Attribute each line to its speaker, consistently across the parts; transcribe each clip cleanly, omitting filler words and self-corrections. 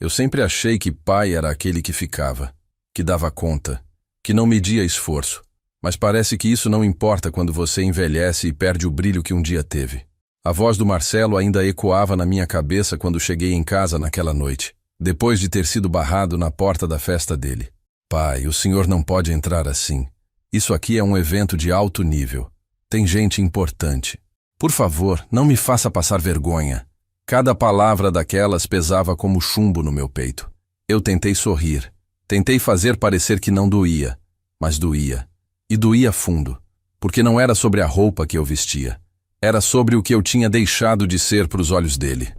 Speaker 1: Eu sempre achei que pai era aquele que ficava, que dava conta, que não media esforço. Mas parece que isso não importa quando você envelhece e perde o brilho que um dia teve. A voz do Marcelo ainda ecoava na minha cabeça quando cheguei em casa naquela noite, depois de ter sido barrado na porta da festa dele. Pai, o senhor não pode entrar assim. Isso aqui é um evento de alto nível. Tem gente importante. Por favor, não me faça passar vergonha. Cada palavra daquelas pesava como chumbo no meu peito. Eu tentei sorrir. Tentei fazer parecer que não doía. Mas doía. E doía fundo. Porque não era sobre a roupa que eu vestia. Era sobre o que eu tinha deixado de ser para os olhos dele.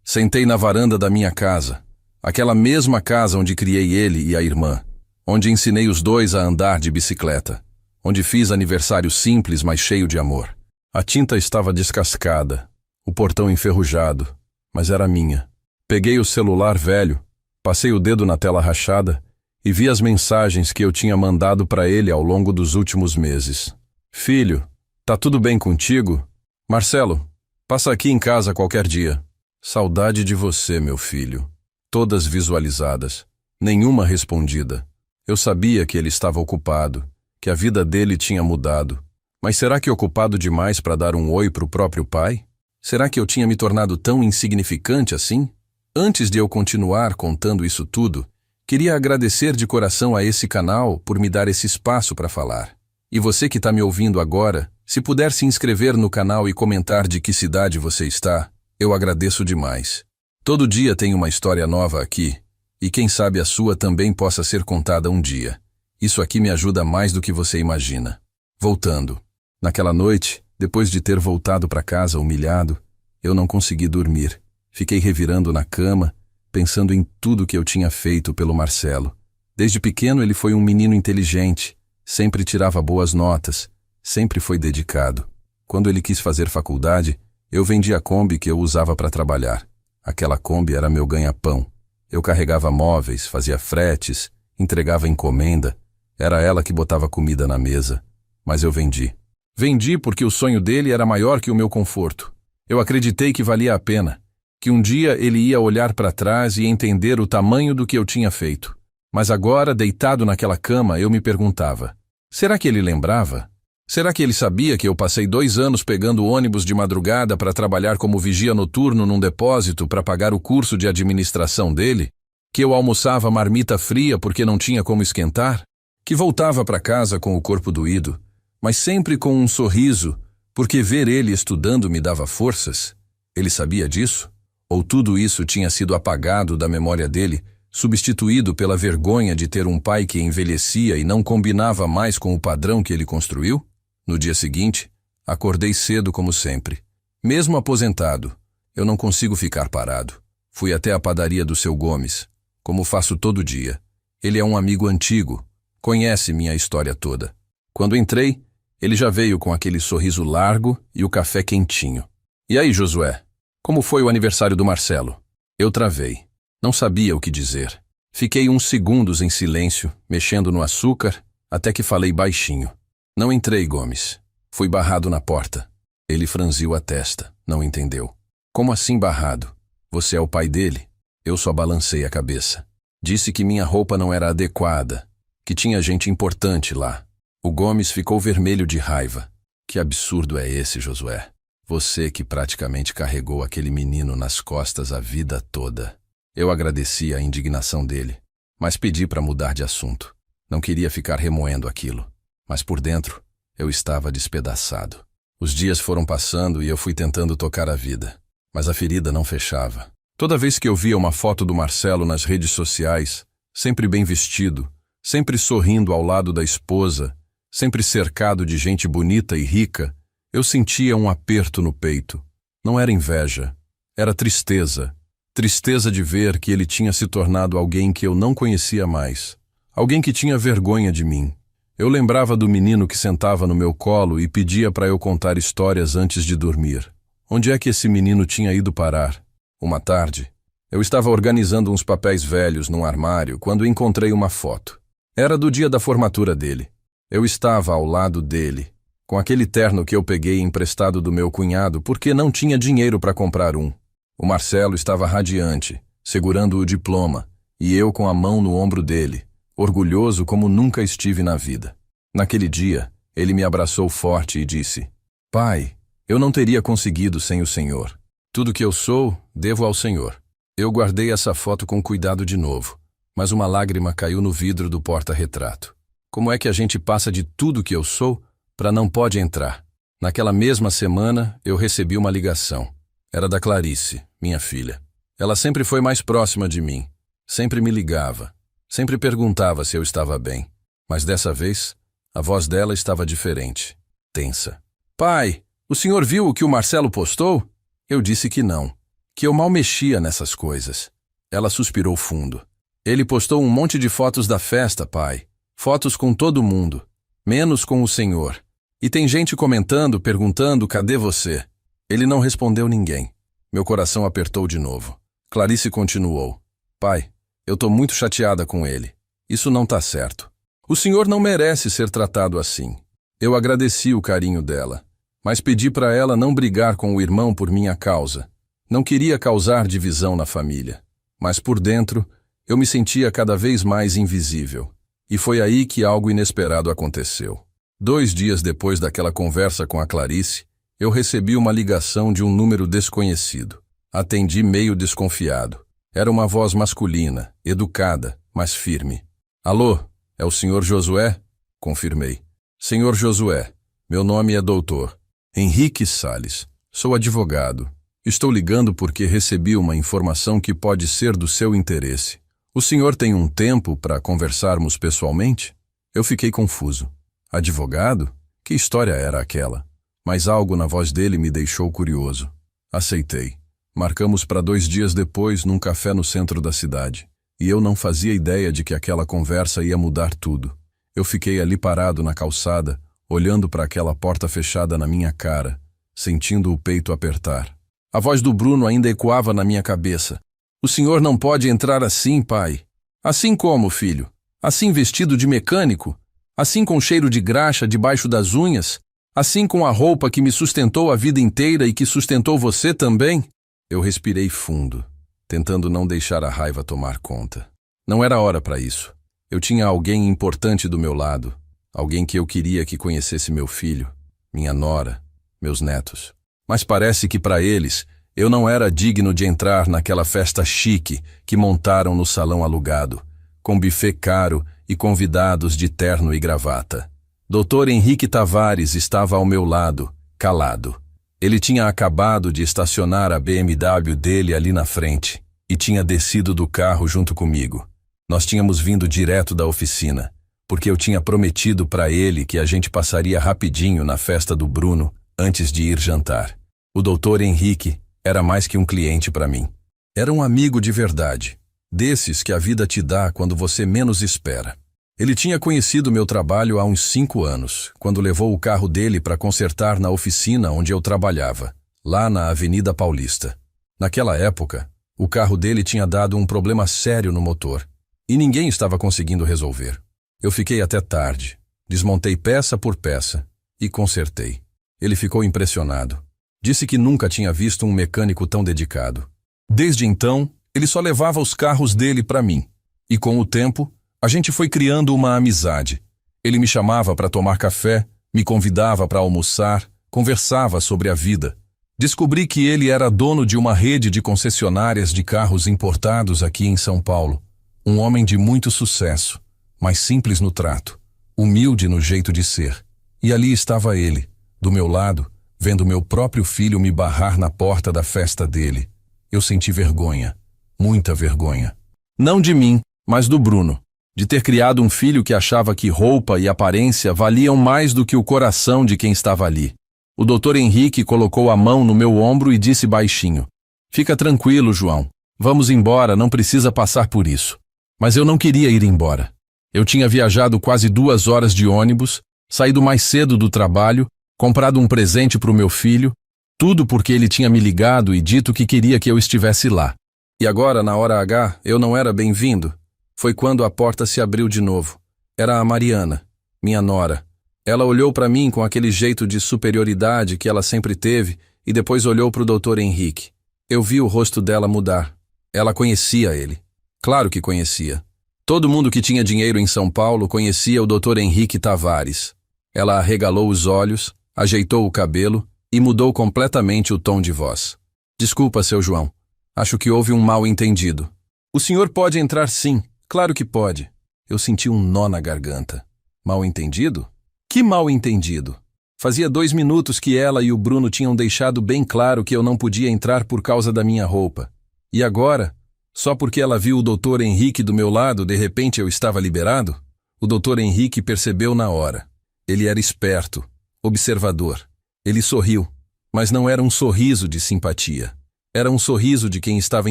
Speaker 1: Sentei na varanda da minha casa. Aquela mesma casa onde criei ele e a irmã. Onde ensinei os dois a andar de bicicleta. Onde fiz aniversário simples, mas cheio de amor. A tinta estava descascada. O portão enferrujado. Mas era minha. Peguei o celular velho. Passei o dedo na tela rachada e vi as mensagens que eu tinha mandado para ele ao longo dos últimos meses. Filho, tá tudo bem contigo? Marcelo, passa aqui em casa qualquer dia. Saudade de você, meu filho. Todas visualizadas. Nenhuma respondida. Eu sabia que ele estava ocupado, que a vida dele tinha mudado. Mas será que ocupado demais para dar um oi para o próprio pai? Será que eu tinha me tornado tão insignificante assim? Antes de eu continuar contando isso tudo, queria agradecer de coração a esse canal por me dar esse espaço para falar. E você que está me ouvindo agora, se puder se inscrever no canal e comentar de que cidade você está, eu agradeço demais. Todo dia tem uma história nova aqui, e quem sabe a sua também possa ser contada um dia. Isso aqui me ajuda mais do que você imagina. Voltando. Naquela noite, depois de ter voltado para casa humilhado, eu não consegui dormir. Fiquei revirando na cama, pensando em tudo que eu tinha feito pelo Marcelo. Desde pequeno ele foi um menino inteligente, sempre tirava boas notas, sempre foi dedicado. Quando ele quis fazer faculdade, eu vendi a Kombi que eu usava para trabalhar. Aquela Kombi era meu ganha-pão. Eu carregava móveis, fazia fretes, entregava encomenda. Era ela que botava comida na mesa. Mas eu vendi. Vendi porque o sonho dele era maior que o meu conforto. Eu acreditei que valia a pena, que um dia ele ia olhar para trás e entender o tamanho do que eu tinha feito. Mas agora, deitado naquela cama, eu me perguntava, será que ele lembrava? Será que ele sabia que eu passei 2 anos pegando ônibus de madrugada para trabalhar como vigia noturno num depósito para pagar o curso de administração dele? Que eu almoçava marmita fria porque não tinha como esquentar? Que voltava para casa com o corpo doído, mas sempre com um sorriso, porque ver ele estudando me dava forças? Ele sabia disso? Ou tudo isso tinha sido apagado da memória dele, substituído pela vergonha de ter um pai que envelhecia e não combinava mais com o padrão que ele construiu? No dia seguinte, acordei cedo como sempre. Mesmo aposentado, eu não consigo ficar parado. Fui até a padaria do seu Gomes, como faço todo dia. Ele é um amigo antigo, conhece minha história toda. Quando entrei, ele já veio com aquele sorriso largo e o café quentinho. E aí, Josué? Como foi o aniversário do Marcelo? Eu travei. Não sabia o que dizer. Fiquei uns segundos em silêncio, mexendo no açúcar, até que falei baixinho. Não entrei, Gomes. Fui barrado na porta. Ele franziu a testa. Não entendeu. Como assim barrado? Você é o pai dele? Eu só balancei a cabeça. Disse que minha roupa não era adequada, que tinha gente importante lá. O Gomes ficou vermelho de raiva. Que absurdo é esse, Josué? Você que praticamente carregou aquele menino nas costas a vida toda. Eu agradeci a indignação dele, mas pedi para mudar de assunto. Não queria ficar remoendo aquilo. Mas por dentro, eu estava despedaçado. Os dias foram passando e eu fui tentando tocar a vida. Mas a ferida não fechava. Toda vez que eu via uma foto do Marcelo nas redes sociais, sempre bem vestido, sempre sorrindo ao lado da esposa, sempre cercado de gente bonita e rica, eu sentia um aperto no peito. Não era inveja, era tristeza. Tristeza de ver que ele tinha se tornado alguém que eu não conhecia mais. Alguém que tinha vergonha de mim. Eu lembrava do menino que sentava no meu colo e pedia para eu contar histórias antes de dormir. Onde é que esse menino tinha ido parar? Uma tarde, eu estava organizando uns papéis velhos num armário quando encontrei uma foto. Era do dia da formatura dele. Eu estava ao lado dele, com aquele terno que eu peguei emprestado do meu cunhado porque não tinha dinheiro para comprar um. O Marcelo estava radiante, segurando o diploma, e eu com a mão no ombro dele, orgulhoso como nunca estive na vida. Naquele dia, ele me abraçou forte e disse: Pai, eu não teria conseguido sem o Senhor. Tudo que eu sou, devo ao Senhor. Eu guardei essa foto com cuidado de novo, mas uma lágrima caiu no vidro do porta-retrato. Como é que a gente passa de tudo que eu sou para não pode entrar? Naquela mesma semana, eu recebi uma ligação. Era da Clarice, minha filha. Ela sempre foi mais próxima de mim. Sempre me ligava. Sempre perguntava se eu estava bem. Mas dessa vez, a voz dela estava diferente, tensa. Pai, o senhor viu o que o Marcelo postou? Eu disse que não, que eu mal mexia nessas coisas. Ela suspirou fundo. Ele postou um monte de fotos da festa, pai. Fotos com todo mundo, menos com o senhor. E tem gente comentando, perguntando, cadê você? Ele não respondeu ninguém. Meu coração apertou de novo. Clarice continuou. Pai, eu tô muito chateada com ele. Isso não tá certo. O senhor não merece ser tratado assim. Eu agradeci o carinho dela, mas pedi para ela não brigar com o irmão por minha causa. Não queria causar divisão na família. Mas por dentro, eu me sentia cada vez mais invisível. E foi aí que algo inesperado aconteceu. 2 dias depois daquela conversa com a Clarice, eu recebi uma ligação de um número desconhecido. Atendi meio desconfiado. Era uma voz masculina, educada, mas firme. Alô, é o senhor Josué? Confirmei. Senhor Josué, meu nome é Dr. Henrique Salles. Sou advogado. Estou ligando porque recebi uma informação que pode ser do seu interesse. O senhor tem um tempo para conversarmos pessoalmente? Eu fiquei confuso. Advogado? Que história era aquela? Mas algo na voz dele me deixou curioso. Aceitei. Marcamos para 2 dias depois num café no centro da cidade. E eu não fazia ideia de que aquela conversa ia mudar tudo. Eu fiquei ali parado na calçada, olhando para aquela porta fechada na minha cara, sentindo o peito apertar. A voz do Bruno ainda ecoava na minha cabeça. O senhor não pode entrar assim, pai. Assim como, filho? Assim vestido de mecânico? Assim com cheiro de graxa debaixo das unhas? Assim com a roupa que me sustentou a vida inteira e que sustentou você também? Eu respirei fundo, tentando não deixar a raiva tomar conta. Não era hora para isso. Eu tinha alguém importante do meu lado, alguém que eu queria que conhecesse meu filho, minha nora, meus netos. Mas parece que para eles, eu não era digno de entrar naquela festa chique que montaram no salão alugado, com buffet caro e convidados de terno e gravata. Dr. Henrique Tavares estava ao meu lado, calado. Ele tinha acabado de estacionar a BMW dele ali na frente e tinha descido do carro junto comigo. Nós tínhamos vindo direto da oficina, porque eu tinha prometido para ele que a gente passaria rapidinho na festa do Bruno antes de ir jantar. O Dr. Henrique era mais que um cliente para mim. Era um amigo de verdade, desses que a vida te dá quando você menos espera. Ele tinha conhecido meu trabalho há uns 5 anos, quando levou o carro dele para consertar na oficina onde eu trabalhava, lá na Avenida Paulista. Naquela época, o carro dele tinha dado um problema sério no motor, e ninguém estava conseguindo resolver. Eu fiquei até tarde, desmontei peça por peça e consertei. Ele ficou impressionado. Disse que nunca tinha visto um mecânico tão dedicado. Desde então, ele só levava os carros dele para mim, e com o tempo, a gente foi criando uma amizade. Ele me chamava para tomar café, me convidava para almoçar, conversava sobre a vida. Descobri que ele era dono de uma rede de concessionárias de carros importados aqui em São Paulo. Um homem de muito sucesso, mas simples no trato, humilde no jeito de ser. E ali estava ele, do meu lado, vendo meu próprio filho me barrar na porta da festa dele. Eu senti vergonha, muita vergonha. Não de mim, mas do Bruno. De ter criado um filho que achava que roupa e aparência valiam mais do que o coração de quem estava ali. O Dr. Henrique colocou a mão no meu ombro e disse baixinho: Fica tranquilo, João. Vamos embora, não precisa passar por isso. Mas eu não queria ir embora. Eu tinha viajado quase 2 horas de ônibus, saído mais cedo do trabalho, comprado um presente para o meu filho, tudo porque ele tinha me ligado e dito que queria que eu estivesse lá. E agora, na hora H, eu não era bem-vindo. Foi quando a porta se abriu de novo. Era a Mariana, minha nora. Ela olhou para mim com aquele jeito de superioridade que ela sempre teve e depois olhou para o Dr. Henrique. Eu vi o rosto dela mudar. Ela conhecia ele. Claro que conhecia. Todo mundo que tinha dinheiro em São Paulo conhecia o Dr. Henrique Tavares. Ela arregalou os olhos, ajeitou o cabelo e mudou completamente o tom de voz. Desculpa, seu João. Acho que houve um mal-entendido. O senhor pode entrar sim, claro que pode. Eu senti um nó na garganta. Mal-entendido? Que mal-entendido? Fazia 2 minutos que ela e o Bruno tinham deixado bem claro que eu não podia entrar por causa da minha roupa. E agora, só porque ela viu o Dr. Henrique do meu lado, de repente eu estava liberado? O Dr. Henrique percebeu na hora. Ele era esperto, observador. Ele sorriu, mas não era um sorriso de simpatia. Era um sorriso de quem estava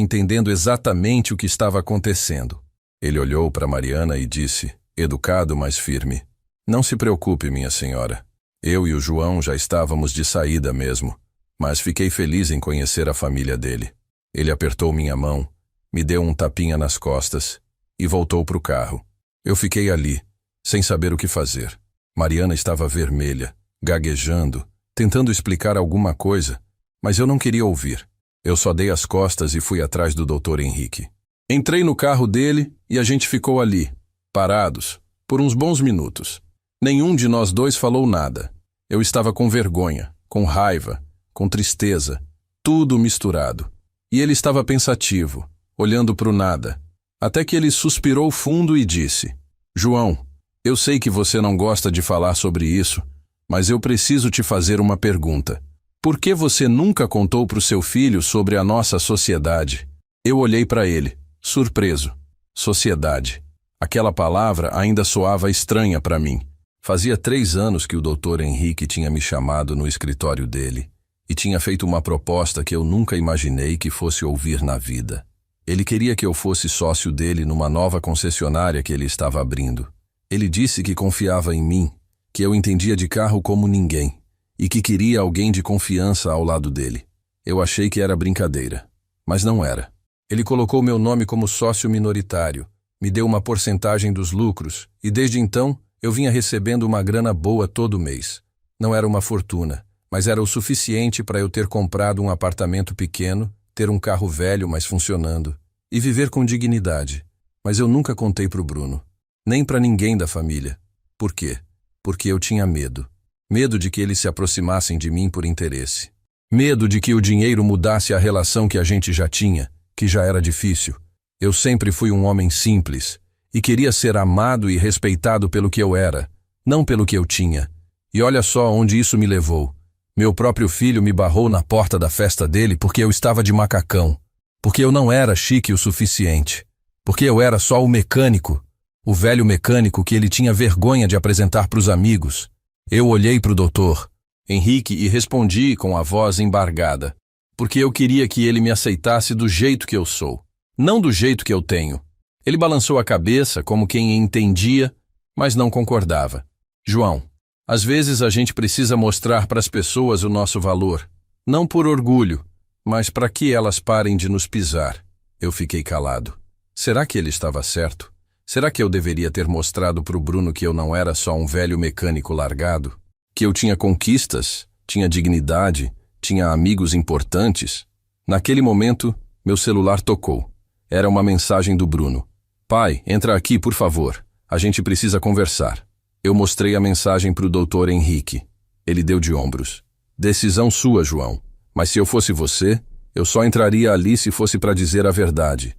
Speaker 1: entendendo exatamente o que estava acontecendo. Ele olhou para Mariana e disse, educado, mas firme: Não se preocupe, minha senhora. Eu e o João já estávamos de saída mesmo, mas fiquei feliz em conhecer a família dele. Ele apertou minha mão, me deu um tapinha nas costas e voltou para o carro. Eu fiquei ali, sem saber o que fazer. Mariana estava vermelha, gaguejando, tentando explicar alguma coisa, mas eu não queria ouvir. Eu só dei as costas e fui atrás do Dr. Henrique. Entrei no carro dele e a gente ficou ali, parados, por uns bons minutos. Nenhum de nós dois falou nada. Eu estava com vergonha, com raiva, com tristeza, tudo misturado. E ele estava pensativo, olhando para o nada, até que ele suspirou fundo e disse: João, eu sei que você não gosta de falar sobre isso, mas eu preciso te fazer uma pergunta. Por que você nunca contou para o seu filho sobre a nossa sociedade? Eu olhei para ele, surpreso. Sociedade. Aquela palavra ainda soava estranha para mim. Fazia 3 anos que o Dr. Henrique tinha me chamado no escritório dele e tinha feito uma proposta que eu nunca imaginei que fosse ouvir na vida. Ele queria que eu fosse sócio dele numa nova concessionária que ele estava abrindo. Ele disse que confiava em mim, que eu entendia de carro como ninguém e que queria alguém de confiança ao lado dele. Eu achei que era brincadeira, mas não era. Ele colocou meu nome como sócio minoritário, me deu uma porcentagem dos lucros e desde então eu vinha recebendo uma grana boa todo mês. Não era uma fortuna, mas era o suficiente para eu ter comprado um apartamento pequeno, ter um carro velho, mas funcionando, e viver com dignidade. Mas eu nunca contei para o Bruno, nem para ninguém da família. Por quê? Porque eu tinha medo. Medo de que eles se aproximassem de mim por interesse. Medo de que o dinheiro mudasse a relação que a gente já tinha, que já era difícil. Eu sempre fui um homem simples e queria ser amado e respeitado pelo que eu era, não pelo que eu tinha. E olha só onde isso me levou. Meu próprio filho me barrou na porta da festa dele porque eu estava de macacão, porque eu não era chique o suficiente, porque eu era só o mecânico, o velho mecânico que ele tinha vergonha de apresentar para os amigos. Eu olhei para o Dr. Henrique e respondi com a voz embargada, porque eu queria que ele me aceitasse do jeito que eu sou, não do jeito que eu tenho. Ele balançou a cabeça como quem entendia, mas não concordava. João, às vezes a gente precisa mostrar para as pessoas o nosso valor, não por orgulho, mas para que elas parem de nos pisar. Eu fiquei calado. Será que ele estava certo? Será que eu deveria ter mostrado para o Bruno que eu não era só um velho mecânico largado? Que eu tinha conquistas, tinha dignidade, tinha amigos importantes? Naquele momento, meu celular tocou. Era uma mensagem do Bruno. Pai, entra aqui, por favor. A gente precisa conversar. Eu mostrei a mensagem para o Dr. Henrique. Ele deu de ombros. Decisão sua, João. Mas se eu fosse você, eu só entraria ali se fosse para dizer a verdade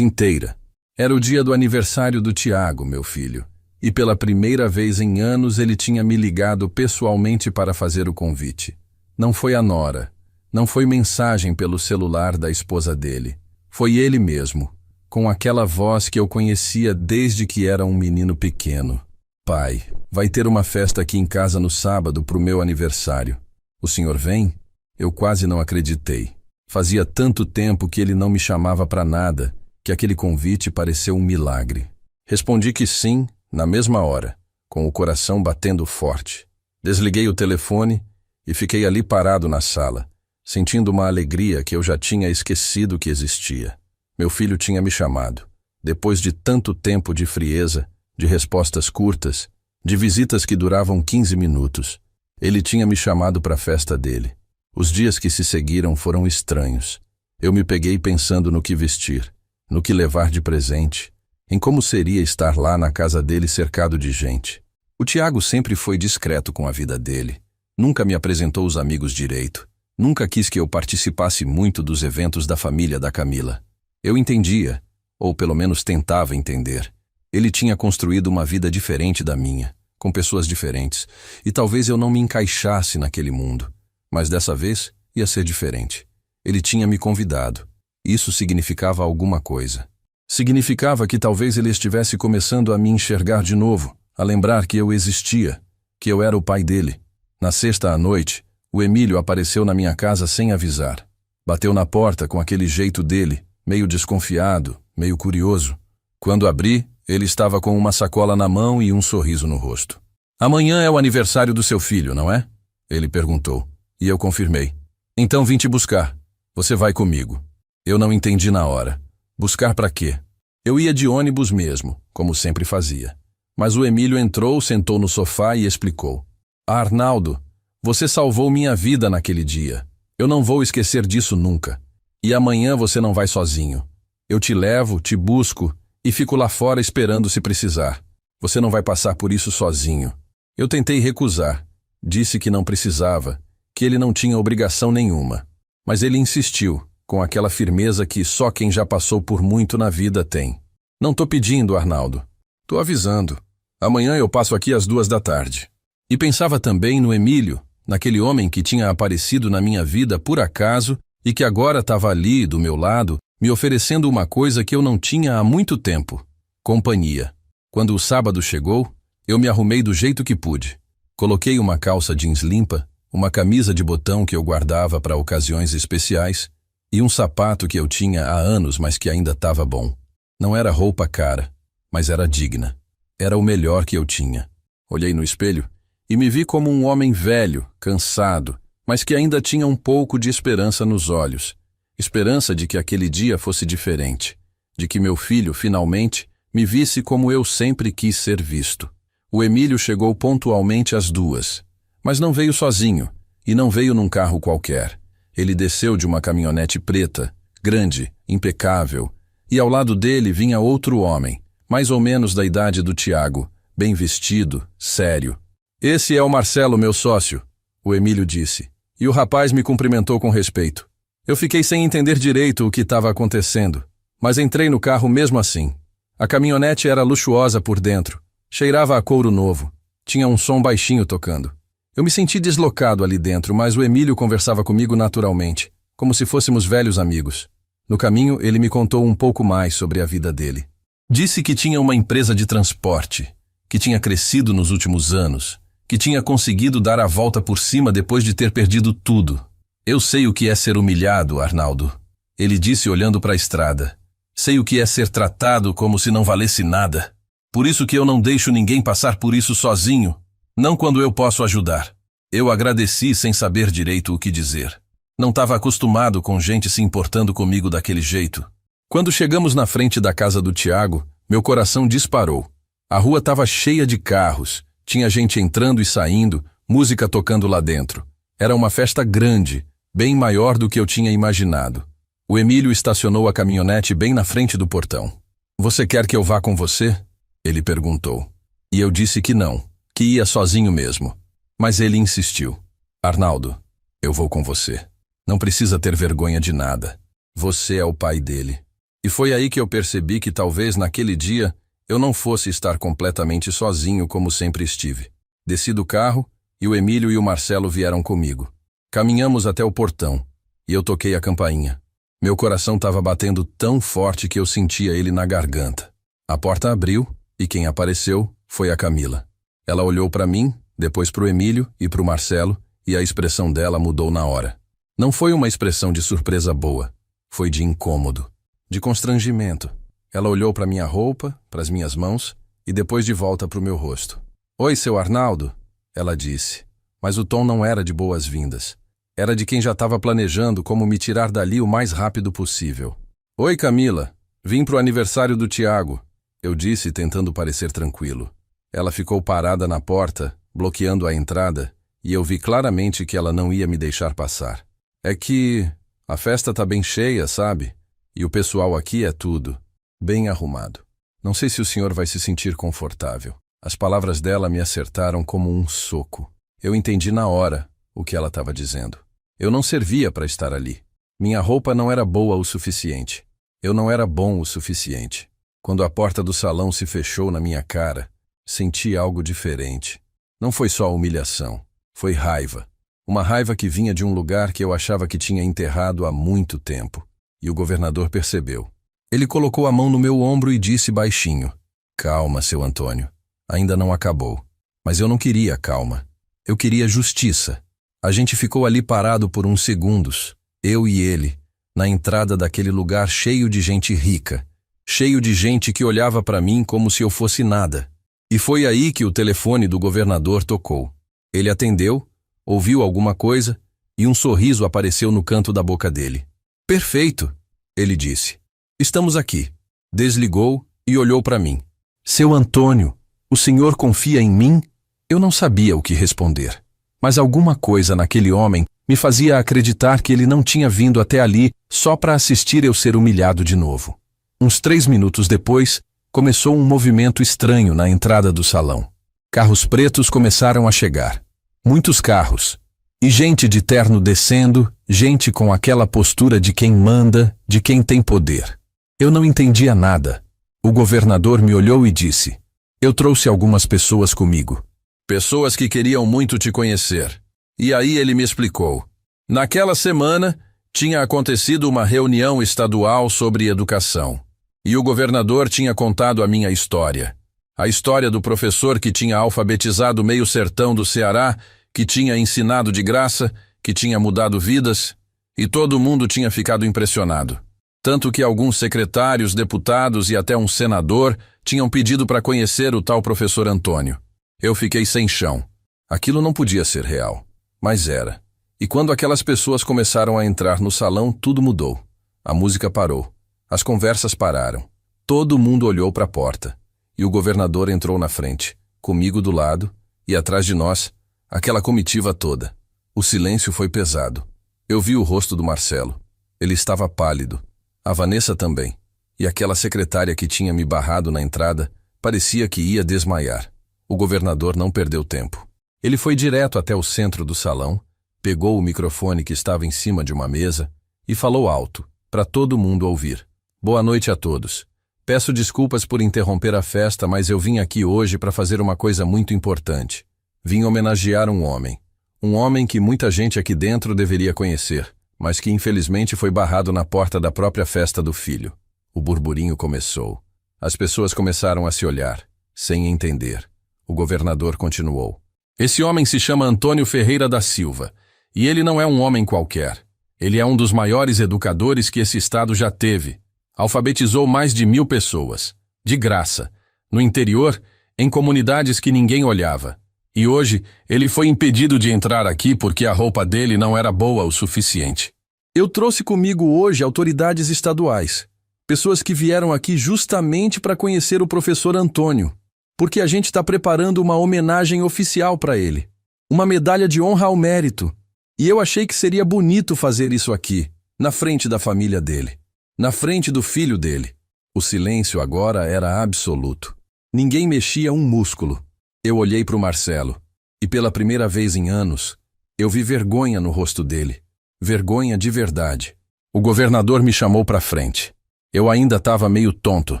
Speaker 1: inteira. Era o dia do aniversário do Tiago, meu filho, e pela primeira vez em anos ele tinha me ligado pessoalmente para fazer o convite. Não foi a nora, não foi mensagem pelo celular da esposa dele. Foi ele mesmo, com aquela voz que eu conhecia desde que era um menino pequeno. Pai, vai ter uma festa aqui em casa no sábado para o meu aniversário. O senhor vem? Eu quase não acreditei. Fazia tanto tempo que ele não me chamava para nada, que aquele convite pareceu um milagre. Respondi que sim, na mesma hora, com o coração batendo forte. Desliguei o telefone e fiquei ali parado na sala, sentindo uma alegria que eu já tinha esquecido que existia. Meu filho tinha me chamado. Depois de tanto tempo de frieza, de respostas curtas, de visitas que duravam 15 minutos, ele tinha me chamado para a festa dele. Os dias que se seguiram foram estranhos. Eu me peguei pensando no que vestir, no que levar de presente, em como seria estar lá na casa dele cercado de gente. O Tiago sempre foi discreto com a vida dele. Nunca me apresentou os amigos direito. Nunca quis que eu participasse muito dos eventos da família da Camila. Eu entendia, ou pelo menos tentava entender. Ele tinha construído uma vida diferente da minha, com pessoas diferentes, e talvez eu não me encaixasse naquele mundo. Mas dessa vez ia ser diferente. Ele tinha me convidado. Isso significava alguma coisa. Significava que talvez ele estivesse começando a me enxergar de novo, a lembrar que eu existia, que eu era o pai dele. Na sexta à noite, o Emílio apareceu na minha casa sem avisar. Bateu na porta com aquele jeito dele, meio desconfiado, meio curioso. Quando abri, ele estava com uma sacola na mão e um sorriso no rosto. "Amanhã é o aniversário do seu filho, não é?" Ele perguntou, e eu confirmei. "Então vim te buscar. Você vai comigo." Eu não entendi na hora. Buscar para quê? Eu ia de ônibus mesmo, como sempre fazia. Mas o Emílio entrou, sentou no sofá e explicou. "Arnaldo, você salvou minha vida naquele dia. Eu não vou esquecer disso nunca. E amanhã você não vai sozinho. Eu te levo, te busco e fico lá fora esperando se precisar. Você não vai passar por isso sozinho." Eu tentei recusar. Disse que não precisava, que ele não tinha obrigação nenhuma. Mas ele insistiu, com aquela firmeza que só quem já passou por muito na vida tem. "Não tô pedindo, Arnaldo. Tô avisando. Amanhã eu passo aqui às 14h." E pensava também no Emílio, naquele homem que tinha aparecido na minha vida por acaso e que agora estava ali, do meu lado, me oferecendo uma coisa que eu não tinha há muito tempo: companhia. Quando o sábado chegou, eu me arrumei do jeito que pude. Coloquei uma calça jeans limpa, uma camisa de botão que eu guardava para ocasiões especiais e um sapato que eu tinha há anos, mas que ainda estava bom. Não era roupa cara, mas era digna. Era o melhor que eu tinha. Olhei no espelho e me vi como um homem velho, cansado, mas que ainda tinha um pouco de esperança nos olhos. Esperança de que aquele dia fosse diferente, de que meu filho, finalmente, me visse como eu sempre quis ser visto. O Emílio chegou pontualmente às 2h, mas não veio sozinho, e não veio num carro qualquer. Ele desceu de uma caminhonete preta, grande, impecável, e ao lado dele vinha outro homem, mais ou menos da idade do Tiago, bem vestido, sério. "Esse é o Marcelo, meu sócio", o Emílio disse, e o rapaz me cumprimentou com respeito. Eu fiquei sem entender direito o que estava acontecendo, mas entrei no carro mesmo assim. A caminhonete era luxuosa por dentro, cheirava a couro novo, tinha um som baixinho tocando. Eu me senti deslocado ali dentro, mas o Emílio conversava comigo naturalmente, como se fôssemos velhos amigos. No caminho, ele me contou um pouco mais sobre a vida dele. Disse que tinha uma empresa de transporte, que tinha crescido nos últimos anos, que tinha conseguido dar a volta por cima depois de ter perdido tudo. "Eu sei o que é ser humilhado, Arnaldo", ele disse olhando para a estrada. "Sei o que é ser tratado como se não valesse nada. Por isso que eu não deixo ninguém passar por isso sozinho, não quando eu posso ajudar." Eu agradeci sem saber direito o que dizer. Não estava acostumado com gente se importando comigo daquele jeito. Quando chegamos na frente da casa do Tiago, meu coração disparou. A rua estava cheia de carros, tinha gente entrando e saindo, música tocando lá dentro. Era uma festa grande, bem maior do que eu tinha imaginado. O Emílio estacionou a caminhonete bem na frente do portão. "Você quer que eu vá com você?" ele perguntou. E eu disse que não, que ia sozinho mesmo. Mas ele insistiu. "Arnaldo, eu vou com você. Não precisa ter vergonha de nada. Você é o pai dele." E foi aí que eu percebi que talvez naquele dia eu não fosse estar completamente sozinho como sempre estive. Desci do carro e o Emílio e o Marcelo vieram comigo. Caminhamos até o portão e eu toquei a campainha. Meu coração estava batendo tão forte que eu sentia ele na garganta. A porta abriu e quem apareceu foi a Camila. Ela olhou para mim, depois para o Emílio e para o Marcelo, e a expressão dela mudou na hora. Não foi uma expressão de surpresa boa, foi de incômodo, de constrangimento. Ela olhou para minha roupa, para as minhas mãos, e depois de volta para o meu rosto. "Oi, seu Arnaldo", ela disse, mas o tom não era de boas-vindas. Era de quem já estava planejando como me tirar dali o mais rápido possível. "Oi, Camila, vim pro aniversário do Tiago", eu disse, tentando parecer tranquilo. Ela ficou parada na porta, bloqueando a entrada, e eu vi claramente que ela não ia me deixar passar. "É que A festa tá bem cheia, sabe? E o pessoal aqui é tudo bem arrumado. Não sei se o senhor vai se sentir confortável. As palavras dela me acertaram como um soco. Eu entendi na hora o que ela estava dizendo. Eu não servia para estar ali. Minha roupa não era boa o suficiente. Eu não era bom o suficiente. Quando a porta do salão se fechou na minha cara, senti algo diferente. Não foi só humilhação, foi raiva. Uma raiva que vinha de um lugar que eu achava que tinha enterrado há muito tempo. E o governador percebeu. Ele colocou a mão no meu ombro e disse baixinho: "Calma, seu Antônio. Ainda não acabou." Mas eu não queria calma. Eu queria justiça. A gente ficou ali parado por uns segundos, eu e ele, na entrada daquele lugar cheio de gente rica, cheio de gente que olhava para mim como se eu fosse nada. E foi aí que o telefone do governador tocou. Ele atendeu, ouviu alguma coisa e um sorriso apareceu no canto da boca dele. "Perfeito", ele disse. "Estamos aqui." Desligou e olhou para mim. "Seu Antônio, o senhor confia em mim?" Eu não sabia o que responder, mas alguma coisa naquele homem me fazia acreditar que ele não tinha vindo até ali só para assistir eu ser humilhado de novo. Uns 3 minutos depois, começou um movimento estranho na entrada do salão. Carros pretos começaram a chegar. Muitos carros. E gente de terno descendo, gente com aquela postura de quem manda, de quem tem poder. Eu não entendia nada. O governador me olhou e disse: "Eu trouxe algumas pessoas comigo. Pessoas que queriam muito te conhecer." E aí ele me explicou. Naquela semana, tinha acontecido uma reunião estadual sobre educação. E o governador tinha contado a minha história. A história do professor que tinha alfabetizado meio sertão do Ceará, que tinha ensinado de graça, que tinha mudado vidas, e todo mundo tinha ficado impressionado. Tanto que alguns secretários, deputados e até um senador tinham pedido para conhecer o tal professor Antônio. Eu fiquei sem chão. Aquilo não podia ser real, mas era. E quando aquelas pessoas começaram a entrar no salão, tudo mudou. A música parou. As conversas pararam. Todo mundo olhou para a porta. E o governador entrou na frente, comigo do lado, e atrás de nós, aquela comitiva toda. O silêncio foi pesado. Eu vi o rosto do Marcelo. Ele estava pálido. A Vanessa também. E aquela secretária que tinha me barrado na entrada parecia que ia desmaiar. O governador não perdeu tempo. Ele foi direto até o centro do salão, pegou o microfone que estava em cima de uma mesa e falou alto, para todo mundo ouvir. "Boa noite a todos. Peço desculpas por interromper a festa, mas eu vim aqui hoje para fazer uma coisa muito importante. Vim homenagear um homem. Um homem que muita gente aqui dentro deveria conhecer, mas que infelizmente foi barrado na porta da própria festa do filho." O burburinho começou. As pessoas começaram a se olhar, sem entender. O governador continuou. "Esse homem se chama Antônio Ferreira da Silva, e ele não é um homem qualquer. Ele é um dos maiores educadores que esse estado já teve. Alfabetizou mais de 1.000 pessoas, de graça, no interior, em comunidades que ninguém olhava. E hoje, ele foi impedido de entrar aqui porque a roupa dele não era boa o suficiente. Eu trouxe comigo hoje autoridades estaduais, pessoas que vieram aqui justamente para conhecer o professor Antônio, porque a gente está preparando uma homenagem oficial para ele, uma medalha de honra ao mérito. E eu achei que seria bonito fazer isso aqui, na frente da família dele, na frente do filho dele." O silêncio agora era absoluto. Ninguém mexia um músculo. Eu olhei para o Marcelo, e pela primeira vez em anos, eu vi vergonha no rosto dele. Vergonha de verdade. O governador me chamou para frente. Eu ainda estava meio tonto,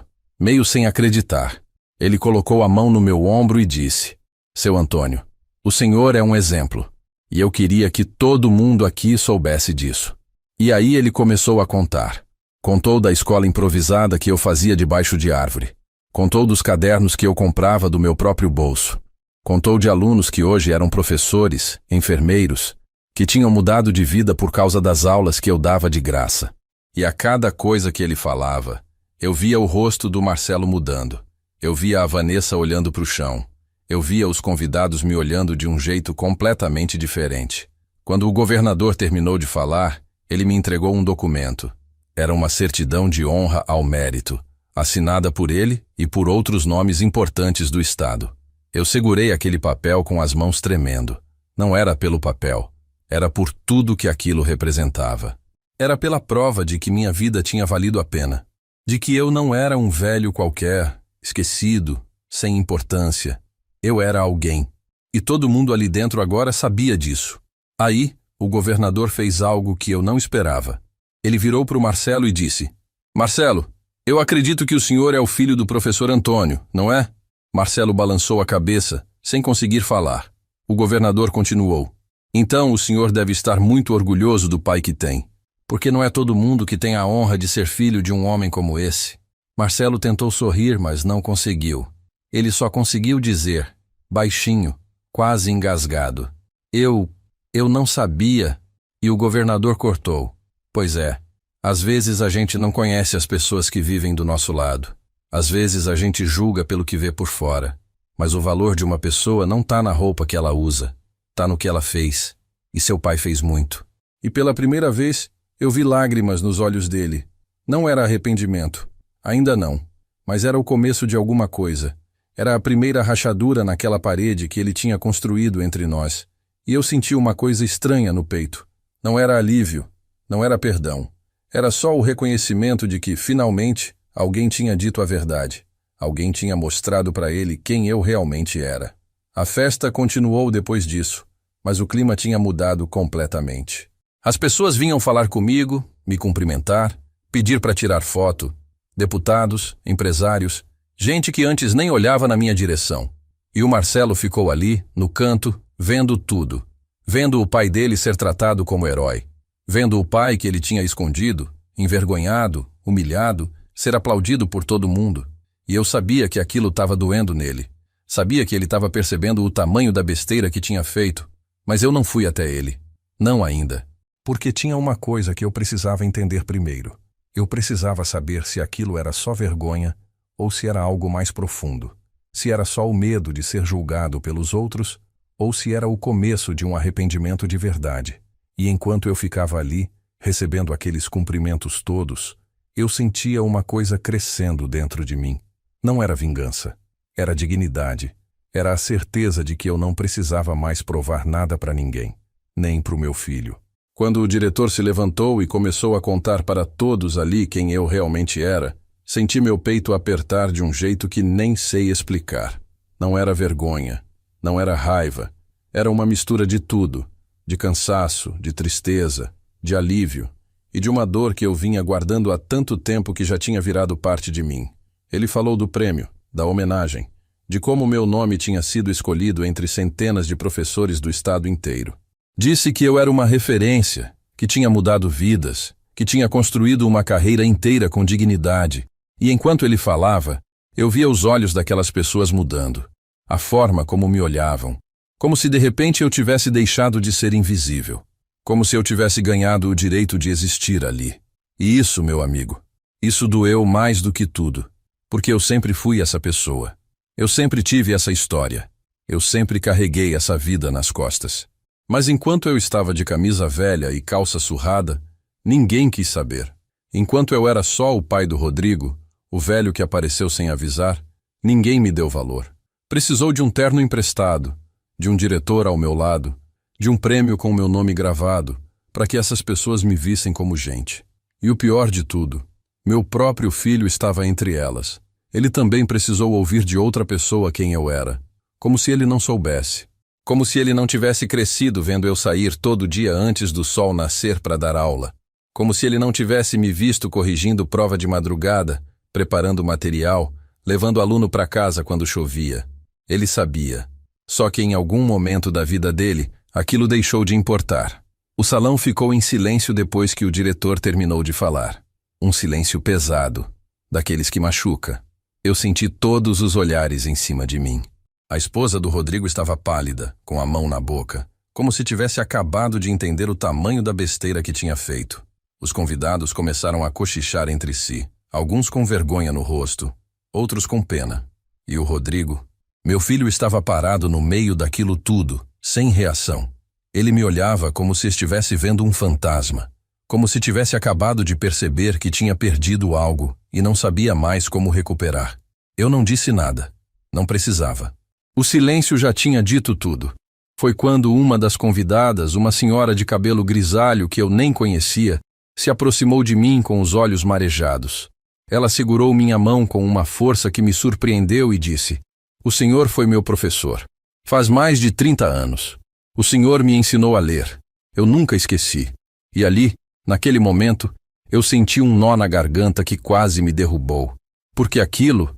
Speaker 1: meio sem acreditar. Ele colocou a mão no meu ombro e disse: "Seu Antônio, o senhor é um exemplo. E eu queria que todo mundo aqui soubesse disso." E aí ele começou a contar. Contou da escola improvisada que eu fazia debaixo de árvore. Contou dos cadernos que eu comprava do meu próprio bolso. Contou de alunos que hoje eram professores, enfermeiros, que tinham mudado de vida por causa das aulas que eu dava de graça. E a cada coisa que ele falava, eu via o rosto do Marcelo mudando. Eu via a Vanessa olhando para o chão. Eu via os convidados me olhando de um jeito completamente diferente. Quando o governador terminou de falar, ele me entregou um documento. Era uma certidão de honra ao mérito, assinada por ele e por outros nomes importantes do estado. Eu segurei aquele papel com as mãos tremendo. Não era pelo papel, era por tudo que aquilo representava. Era pela prova de que minha vida tinha valido a pena. De que eu não era um velho qualquer, esquecido, sem importância. Eu era alguém. E todo mundo ali dentro agora sabia disso. Aí, o governador fez algo que eu não esperava. Ele virou para o Marcelo e disse: Marcelo, eu acredito que o senhor é o filho do professor Antônio, não é? Marcelo balançou a cabeça, sem conseguir falar. O governador continuou: Então o senhor deve estar muito orgulhoso do pai que tem. Porque não é todo mundo que tem a honra de ser filho de um homem como esse. Marcelo tentou sorrir, mas não conseguiu. Ele só conseguiu dizer, baixinho, quase engasgado: Eu não sabia. E o governador cortou: Pois é, às vezes a gente não conhece as pessoas que vivem do nosso lado. Às vezes a gente julga pelo que vê por fora. Mas o valor de uma pessoa não tá na roupa que ela usa, tá no que ela fez. E seu pai fez muito. E pela primeira vez, eu vi lágrimas nos olhos dele. Não era arrependimento, ainda não, mas era o começo de alguma coisa. Era a primeira rachadura naquela parede que ele tinha construído entre nós. E eu senti uma coisa estranha no peito. Não era alívio, não era perdão. Era só o reconhecimento de que, finalmente, alguém tinha dito a verdade. Alguém tinha mostrado para ele quem eu realmente era. A festa continuou depois disso, mas o clima tinha mudado completamente. As pessoas vinham falar comigo, me cumprimentar, pedir para tirar foto. Deputados, empresários, gente que antes nem olhava na minha direção. E o Marcelo ficou ali, no canto, vendo tudo. Vendo o pai dele ser tratado como herói. Vendo o pai que ele tinha escondido, envergonhado, humilhado, ser aplaudido por todo mundo. E eu sabia que aquilo estava doendo nele. Sabia que ele estava percebendo o tamanho da besteira que tinha feito. Mas eu não fui até ele. Não ainda. Porque tinha uma coisa que eu precisava entender primeiro. Eu precisava saber se aquilo era só vergonha ou se era algo mais profundo. Se era só o medo de ser julgado pelos outros ou se era o começo de um arrependimento de verdade. E enquanto eu ficava ali, recebendo aqueles cumprimentos todos, eu sentia uma coisa crescendo dentro de mim. Não era vingança, era dignidade. Era a certeza de que eu não precisava mais provar nada para ninguém, nem para o meu filho. Quando o diretor se levantou e começou a contar para todos ali quem eu realmente era, senti meu peito apertar de um jeito que nem sei explicar. Não era vergonha, não era raiva, era uma mistura de tudo, de cansaço, de tristeza, de alívio e de uma dor que eu vinha guardando há tanto tempo que já tinha virado parte de mim. Ele falou do prêmio, da homenagem, de como meu nome tinha sido escolhido entre centenas de professores do estado inteiro. Disse que eu era uma referência, que tinha mudado vidas, que tinha construído uma carreira inteira com dignidade. E enquanto ele falava, eu via os olhos daquelas pessoas mudando, a forma como me olhavam, como se de repente eu tivesse deixado de ser invisível, como se eu tivesse ganhado o direito de existir ali. E isso, meu amigo, isso doeu mais do que tudo, porque eu sempre fui essa pessoa. Eu sempre tive essa história. Eu sempre carreguei essa vida nas costas. Mas enquanto eu estava de camisa velha e calça surrada, ninguém quis saber. Enquanto eu era só o pai do Rodrigo, o velho que apareceu sem avisar, ninguém me deu valor. Precisou de um terno emprestado, de um diretor ao meu lado, de um prêmio com meu nome gravado, para que essas pessoas me vissem como gente. E o pior de tudo, meu próprio filho estava entre elas. Ele também precisou ouvir de outra pessoa quem eu era, como se ele não soubesse. Como se ele não tivesse crescido vendo eu sair todo dia antes do sol nascer para dar aula. Como se ele não tivesse me visto corrigindo prova de madrugada, preparando material, levando aluno para casa quando chovia. Ele sabia. Só que em algum momento da vida dele, aquilo deixou de importar. O salão ficou em silêncio depois que o diretor terminou de falar. Um silêncio pesado, daqueles que machuca. Eu senti todos os olhares em cima de mim. A esposa do Rodrigo estava pálida, com a mão na boca, como se tivesse acabado de entender o tamanho da besteira que tinha feito. Os convidados começaram a cochichar entre si, alguns com vergonha no rosto, outros com pena. E o Rodrigo? Meu filho estava parado no meio daquilo tudo, sem reação. Ele me olhava como se estivesse vendo um fantasma, como se tivesse acabado de perceber que tinha perdido algo e não sabia mais como recuperar. Eu não disse nada. Não precisava. O silêncio já tinha dito tudo. Foi quando uma das convidadas, uma senhora de cabelo grisalho que eu nem conhecia, Se aproximou de mim com os olhos marejados. Ela segurou minha mão com uma força que me surpreendeu e disse: "O senhor foi meu professor. Faz mais de 30 anos. O senhor me ensinou a ler. Eu nunca esqueci. E ali, naquele momento, eu senti um nó na garganta que quase me derrubou. Porque aquilo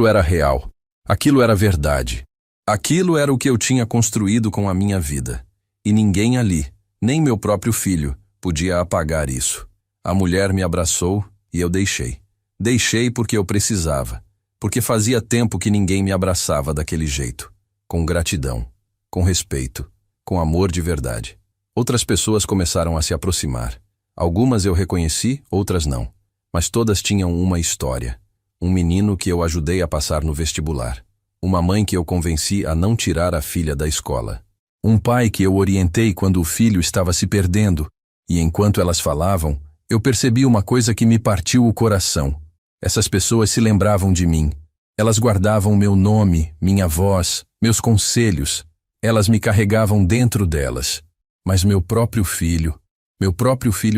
Speaker 1: era real. Aquilo era verdade. Aquilo era o que eu tinha construído com a minha vida. E ninguém ali, nem meu próprio filho, podia apagar isso. A mulher me abraçou e eu deixei. Deixei porque eu precisava. Porque fazia tempo que ninguém me abraçava daquele jeito. Com gratidão, com respeito, com amor de verdade. Outras pessoas começaram a se aproximar. Algumas eu reconheci, outras não. Mas todas tinham uma história. Um menino que eu ajudei a passar no vestibular. Uma mãe que eu convenci a não tirar a filha da escola. Um pai que eu orientei quando o filho estava se perdendo. E enquanto elas falavam, eu percebi uma coisa que me partiu o coração. Essas pessoas se lembravam de mim. Elas guardavam meu nome, minha voz, meus conselhos. Elas me carregavam dentro delas. Mas meu próprio filho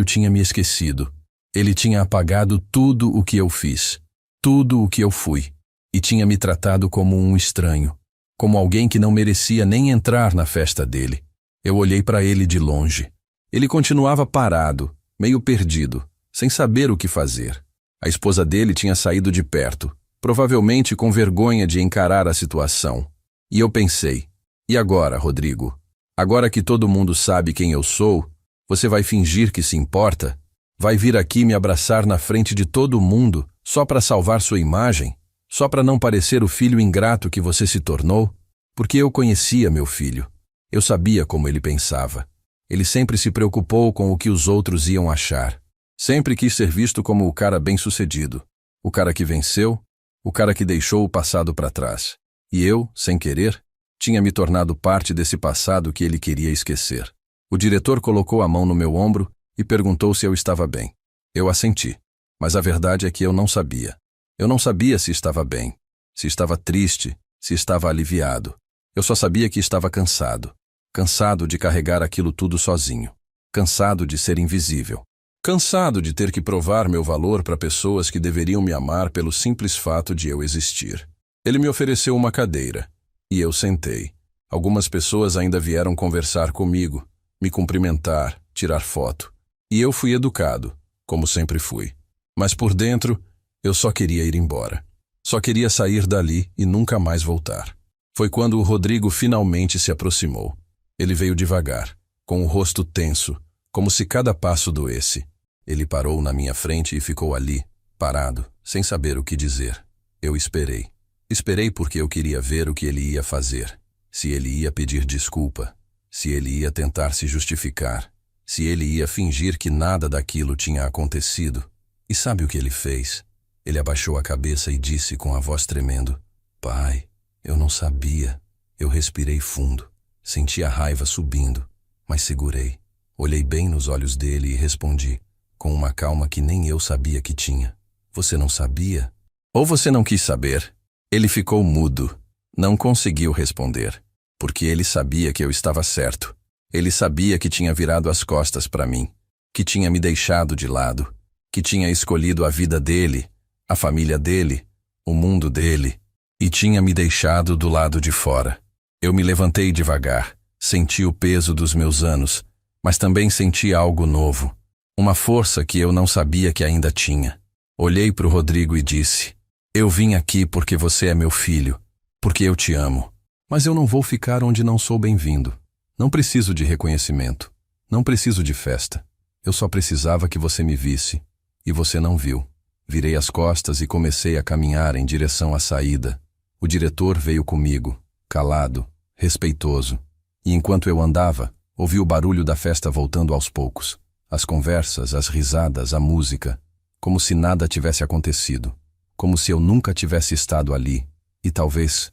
Speaker 1: tinha me esquecido. Ele tinha apagado tudo o que eu fiz, tudo o que eu fui, e tinha me tratado como um estranho, como alguém que não merecia nem entrar na festa dele. Eu olhei para ele de longe. Ele continuava parado, meio perdido, sem saber o que fazer. A esposa dele tinha saído de perto, provavelmente com vergonha de encarar a situação. E eu pensei: e agora, Rodrigo? Agora que todo mundo sabe quem eu sou, você vai fingir que se importa? Vai vir aqui me abraçar na frente de todo mundo, só para salvar sua imagem? Só para não parecer o filho ingrato que você se tornou? Porque eu conhecia meu filho. Eu sabia como ele pensava. Ele sempre se preocupou com o que os outros iam achar. Sempre quis ser visto como o cara bem-sucedido, o cara que venceu, o cara que deixou o passado para trás. E eu, sem querer, tinha me tornado parte desse passado que ele queria esquecer. O diretor colocou a mão no meu ombro e perguntou se eu estava bem. Eu assenti, mas a verdade é que eu não sabia. Eu não sabia se estava bem, se estava triste, se estava aliviado. Eu só sabia que estava cansado. Cansado de carregar aquilo tudo sozinho. Cansado de ser invisível. Cansado de ter que provar meu valor para pessoas que deveriam me amar pelo simples fato de eu existir. Ele me ofereceu uma cadeira. E eu sentei. Algumas pessoas ainda vieram conversar comigo, me cumprimentar, tirar foto. E eu fui educado, como sempre fui. Mas por dentro, eu só queria ir embora. Só queria sair dali e nunca mais voltar. Foi quando o Rodrigo finalmente se aproximou. Ele veio devagar, com o rosto tenso, como se cada passo doesse. Ele parou na minha frente e ficou ali, parado, sem saber o que dizer. Eu esperei. Esperei porque eu queria ver o que ele ia fazer. Se ele ia pedir desculpa. Se ele ia tentar se justificar. Se ele ia fingir que nada daquilo tinha acontecido. E sabe o que ele fez? Ele abaixou a cabeça e disse com a voz tremendo: "Pai, eu não sabia." Eu respirei fundo. Senti a raiva subindo, mas segurei. Olhei bem nos olhos dele e respondi, com uma calma que nem eu sabia que tinha: "Você não sabia? Ou você não quis saber?" Ele ficou mudo. Não conseguiu responder, porque ele sabia que eu estava certo. Ele sabia que tinha virado as costas para mim, que tinha me deixado de lado, que tinha escolhido a vida dele, a família dele, o mundo dele, e tinha me deixado do lado de fora. Eu me levantei devagar, senti o peso dos meus anos, mas também senti algo novo, uma força que eu não sabia que ainda tinha. Olhei para o Rodrigo e disse: "Eu vim aqui porque você é meu filho, porque eu te amo. Mas eu não vou ficar onde não sou bem-vindo. Não preciso de reconhecimento, não preciso de festa. Eu só precisava que você me visse, e você não viu." Virei as costas e comecei a caminhar em direção à saída. O diretor veio comigo, calado, respeitoso. E enquanto eu andava, ouvi o barulho da festa voltando aos poucos. As conversas, as risadas, a música. Como se nada tivesse acontecido. Como se eu nunca tivesse estado ali. E talvez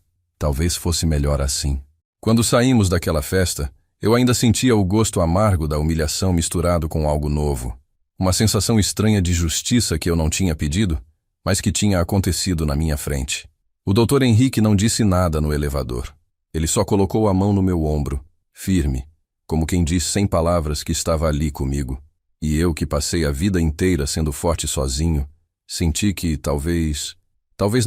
Speaker 1: fosse melhor assim. Quando saímos daquela festa, eu ainda sentia o gosto amargo da humilhação misturado com algo novo. Uma sensação estranha de justiça que eu não tinha pedido, mas que tinha acontecido na minha frente. O Dr. Henrique não disse nada no elevador. Ele só colocou a mão no meu ombro, firme, como quem diz sem palavras que estava ali comigo. E eu, que passei a vida inteira sendo forte sozinho, senti que talvez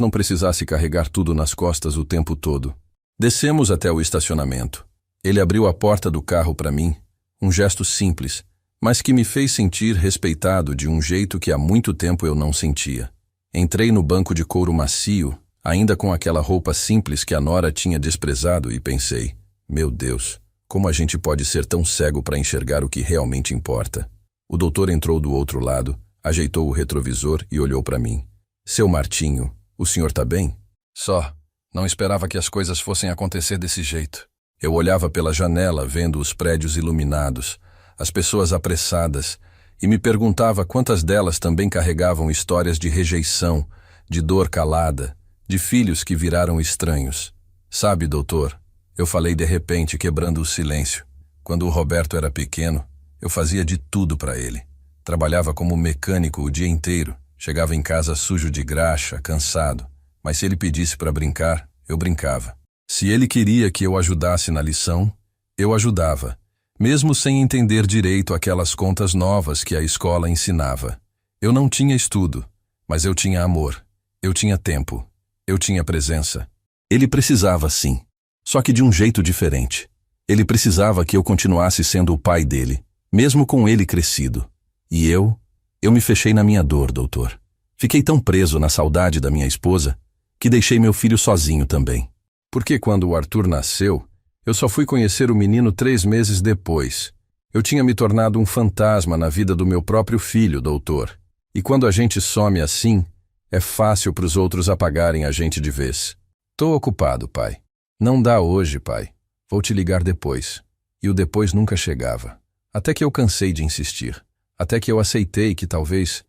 Speaker 1: não precisasse carregar tudo nas costas o tempo todo. Descemos até o estacionamento. Ele abriu a porta do carro para mim, um gesto simples, mas que me fez sentir respeitado de um jeito que há muito tempo eu não sentia. Entrei no banco de couro macio, ainda com aquela roupa simples que a Nora tinha desprezado, e pensei, meu Deus, como a gente pode ser tão cego para enxergar o que realmente importa? O doutor entrou do outro lado, ajeitou o retrovisor e olhou para mim. Seu Martinho, o senhor tá bem? Só. Não esperava que as coisas fossem acontecer desse jeito. Eu olhava pela janela, vendo os prédios iluminados, as pessoas apressadas, e me perguntava quantas delas também carregavam histórias de rejeição, de dor calada, de filhos que viraram estranhos. Sabe, doutor, eu falei de repente, quebrando o silêncio. Quando o Roberto era pequeno, eu fazia de tudo para ele. Trabalhava como mecânico o dia inteiro, chegava em casa sujo de graxa, cansado, mas se ele pedisse para brincar, eu brincava. Se ele queria que eu ajudasse na lição, eu ajudava, mesmo sem entender direito aquelas contas novas que a escola ensinava. Eu não tinha estudo, mas eu tinha amor, eu tinha tempo, eu tinha presença. Ele precisava sim, só que de um jeito diferente. Ele precisava que eu continuasse sendo o pai dele, mesmo com ele crescido. E eu me fechei na minha dor, doutor. Fiquei tão preso na saudade da minha esposa que deixei meu filho sozinho também. Porque quando o Arthur nasceu, eu só fui conhecer o menino 3 meses depois. Eu tinha me tornado um fantasma na vida do meu próprio filho, doutor. E quando a gente some assim, é fácil para os outros apagarem a gente de vez. Tô ocupado, pai. Não dá hoje, pai. Vou te ligar depois. E o depois nunca chegava. Até que eu cansei de insistir. Até que eu aceitei que talvez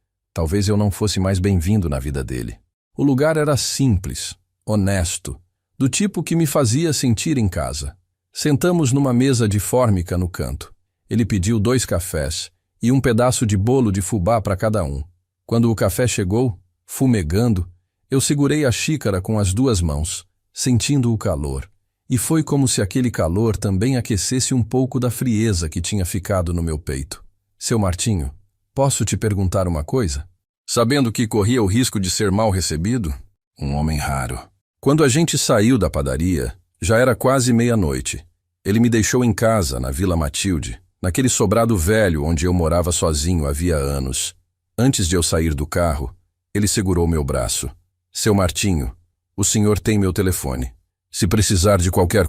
Speaker 1: eu não fosse mais bem-vindo na vida dele. O lugar era simples, honesto, do tipo que me fazia sentir em casa. Sentamos numa mesa de fórmica no canto. Ele pediu 2 cafés e um pedaço de bolo de fubá para cada um. Quando o café chegou, fumegando, eu segurei a xícara com as 2 mãos, sentindo o calor. E foi como se aquele calor também aquecesse um pouco da frieza que tinha ficado no meu peito. Seu Martinho, posso te perguntar uma coisa? Sabendo que corria o risco de ser mal recebido? Um homem raro. Quando a gente saiu da padaria, já era quase meia-noite. Ele me deixou em casa, na Vila Matilde, naquele sobrado velho onde eu morava sozinho havia anos. Antes de eu sair do carro, ele segurou meu braço. Seu Martinho, o senhor tem meu telefone. Se precisar de qualquer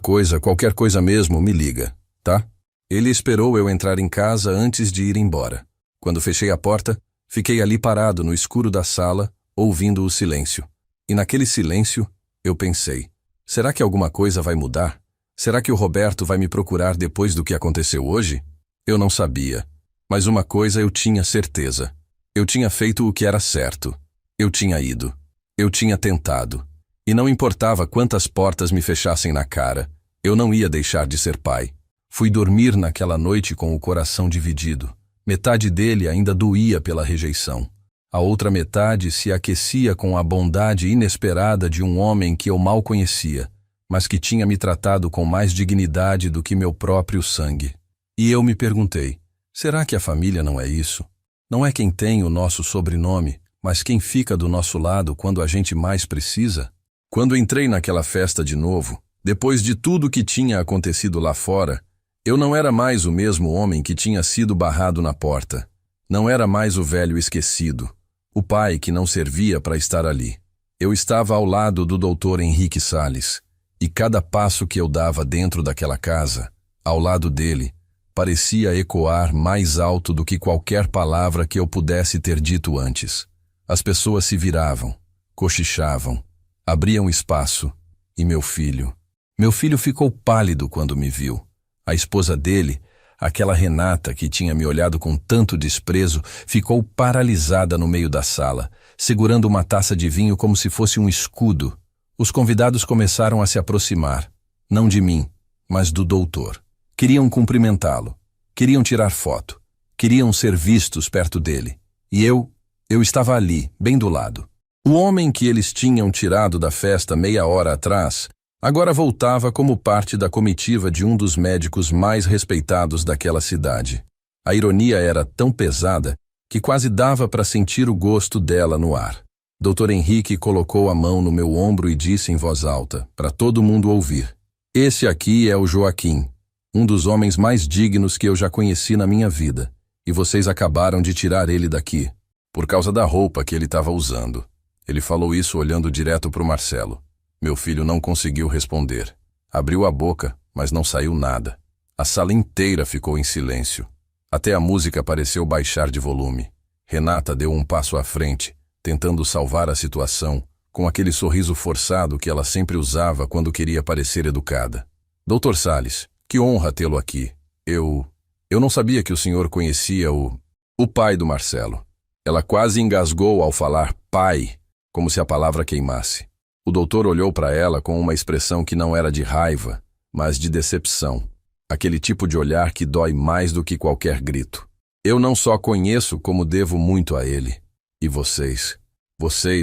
Speaker 1: coisa mesmo, me liga, tá? Ele esperou eu entrar em casa antes de ir embora. Quando fechei a porta, fiquei ali parado no escuro da sala, ouvindo o silêncio. E naquele silêncio, eu pensei, será que alguma coisa vai mudar? Será que o Roberto vai me procurar depois do que aconteceu hoje? Eu não sabia, mas uma coisa eu tinha certeza. Eu tinha feito o que era certo. Eu tinha ido. Eu tinha tentado. E não importava quantas portas me fechassem na cara, eu não ia deixar de ser pai. Fui dormir naquela noite com o coração dividido. Metade dele ainda doía pela rejeição. A outra metade se aquecia com a bondade inesperada de um homem que eu mal conhecia, mas que tinha me tratado com mais dignidade do que meu próprio sangue. E eu me perguntei, será que a família não é isso? Não é quem tem o nosso sobrenome, mas quem fica do nosso lado quando a gente mais precisa? Quando entrei naquela festa de novo, depois de tudo que tinha acontecido lá fora, eu não era mais o mesmo homem que tinha sido barrado na porta. Não era mais o velho esquecido, o pai que não servia para estar ali. Eu estava ao lado do Dr. Henrique Salles, e cada passo que eu dava dentro daquela casa, ao lado dele, parecia ecoar mais alto do que qualquer palavra que eu pudesse ter dito antes. As pessoas se viravam, cochichavam, abriam espaço, e meu filho ficou pálido quando me viu. A esposa dele, aquela Renata que tinha me olhado com tanto desprezo, ficou paralisada no meio da sala, segurando uma taça de vinho como se fosse um escudo. Os convidados começaram a se aproximar, não de mim, mas do doutor. Queriam cumprimentá-lo, queriam tirar foto, queriam ser vistos perto dele. E eu estava ali, bem do lado. O homem que eles tinham tirado da festa meia hora atrás, agora voltava como parte da comitiva de um dos médicos mais respeitados daquela cidade. A ironia era tão pesada que quase dava para sentir o gosto dela no ar. Dr. Henrique colocou a mão no meu ombro e disse em voz alta, para todo mundo ouvir: "Esse aqui é o Joaquim, um dos homens mais dignos que eu já conheci na minha vida, e vocês acabaram de tirar ele daqui, por causa da roupa que ele estava usando." Ele falou isso olhando direto para o Marcelo. Meu filho não conseguiu responder. Abriu a boca, mas não saiu nada. A sala inteira ficou em silêncio. Até a música pareceu baixar de volume. Renata deu um passo à frente, tentando salvar a situação, com aquele sorriso forçado que ela sempre usava quando queria parecer educada. "Doutor Salles, que honra tê-lo aqui. Eu não sabia que o senhor conhecia o pai do Marcelo." Ela quase engasgou ao falar pai, como se a palavra queimasse. O doutor olhou para ela com uma expressão que não era de raiva, mas de decepção. Aquele tipo de olhar que dói mais do que qualquer grito. "Eu não só conheço, como devo muito a ele. E vocês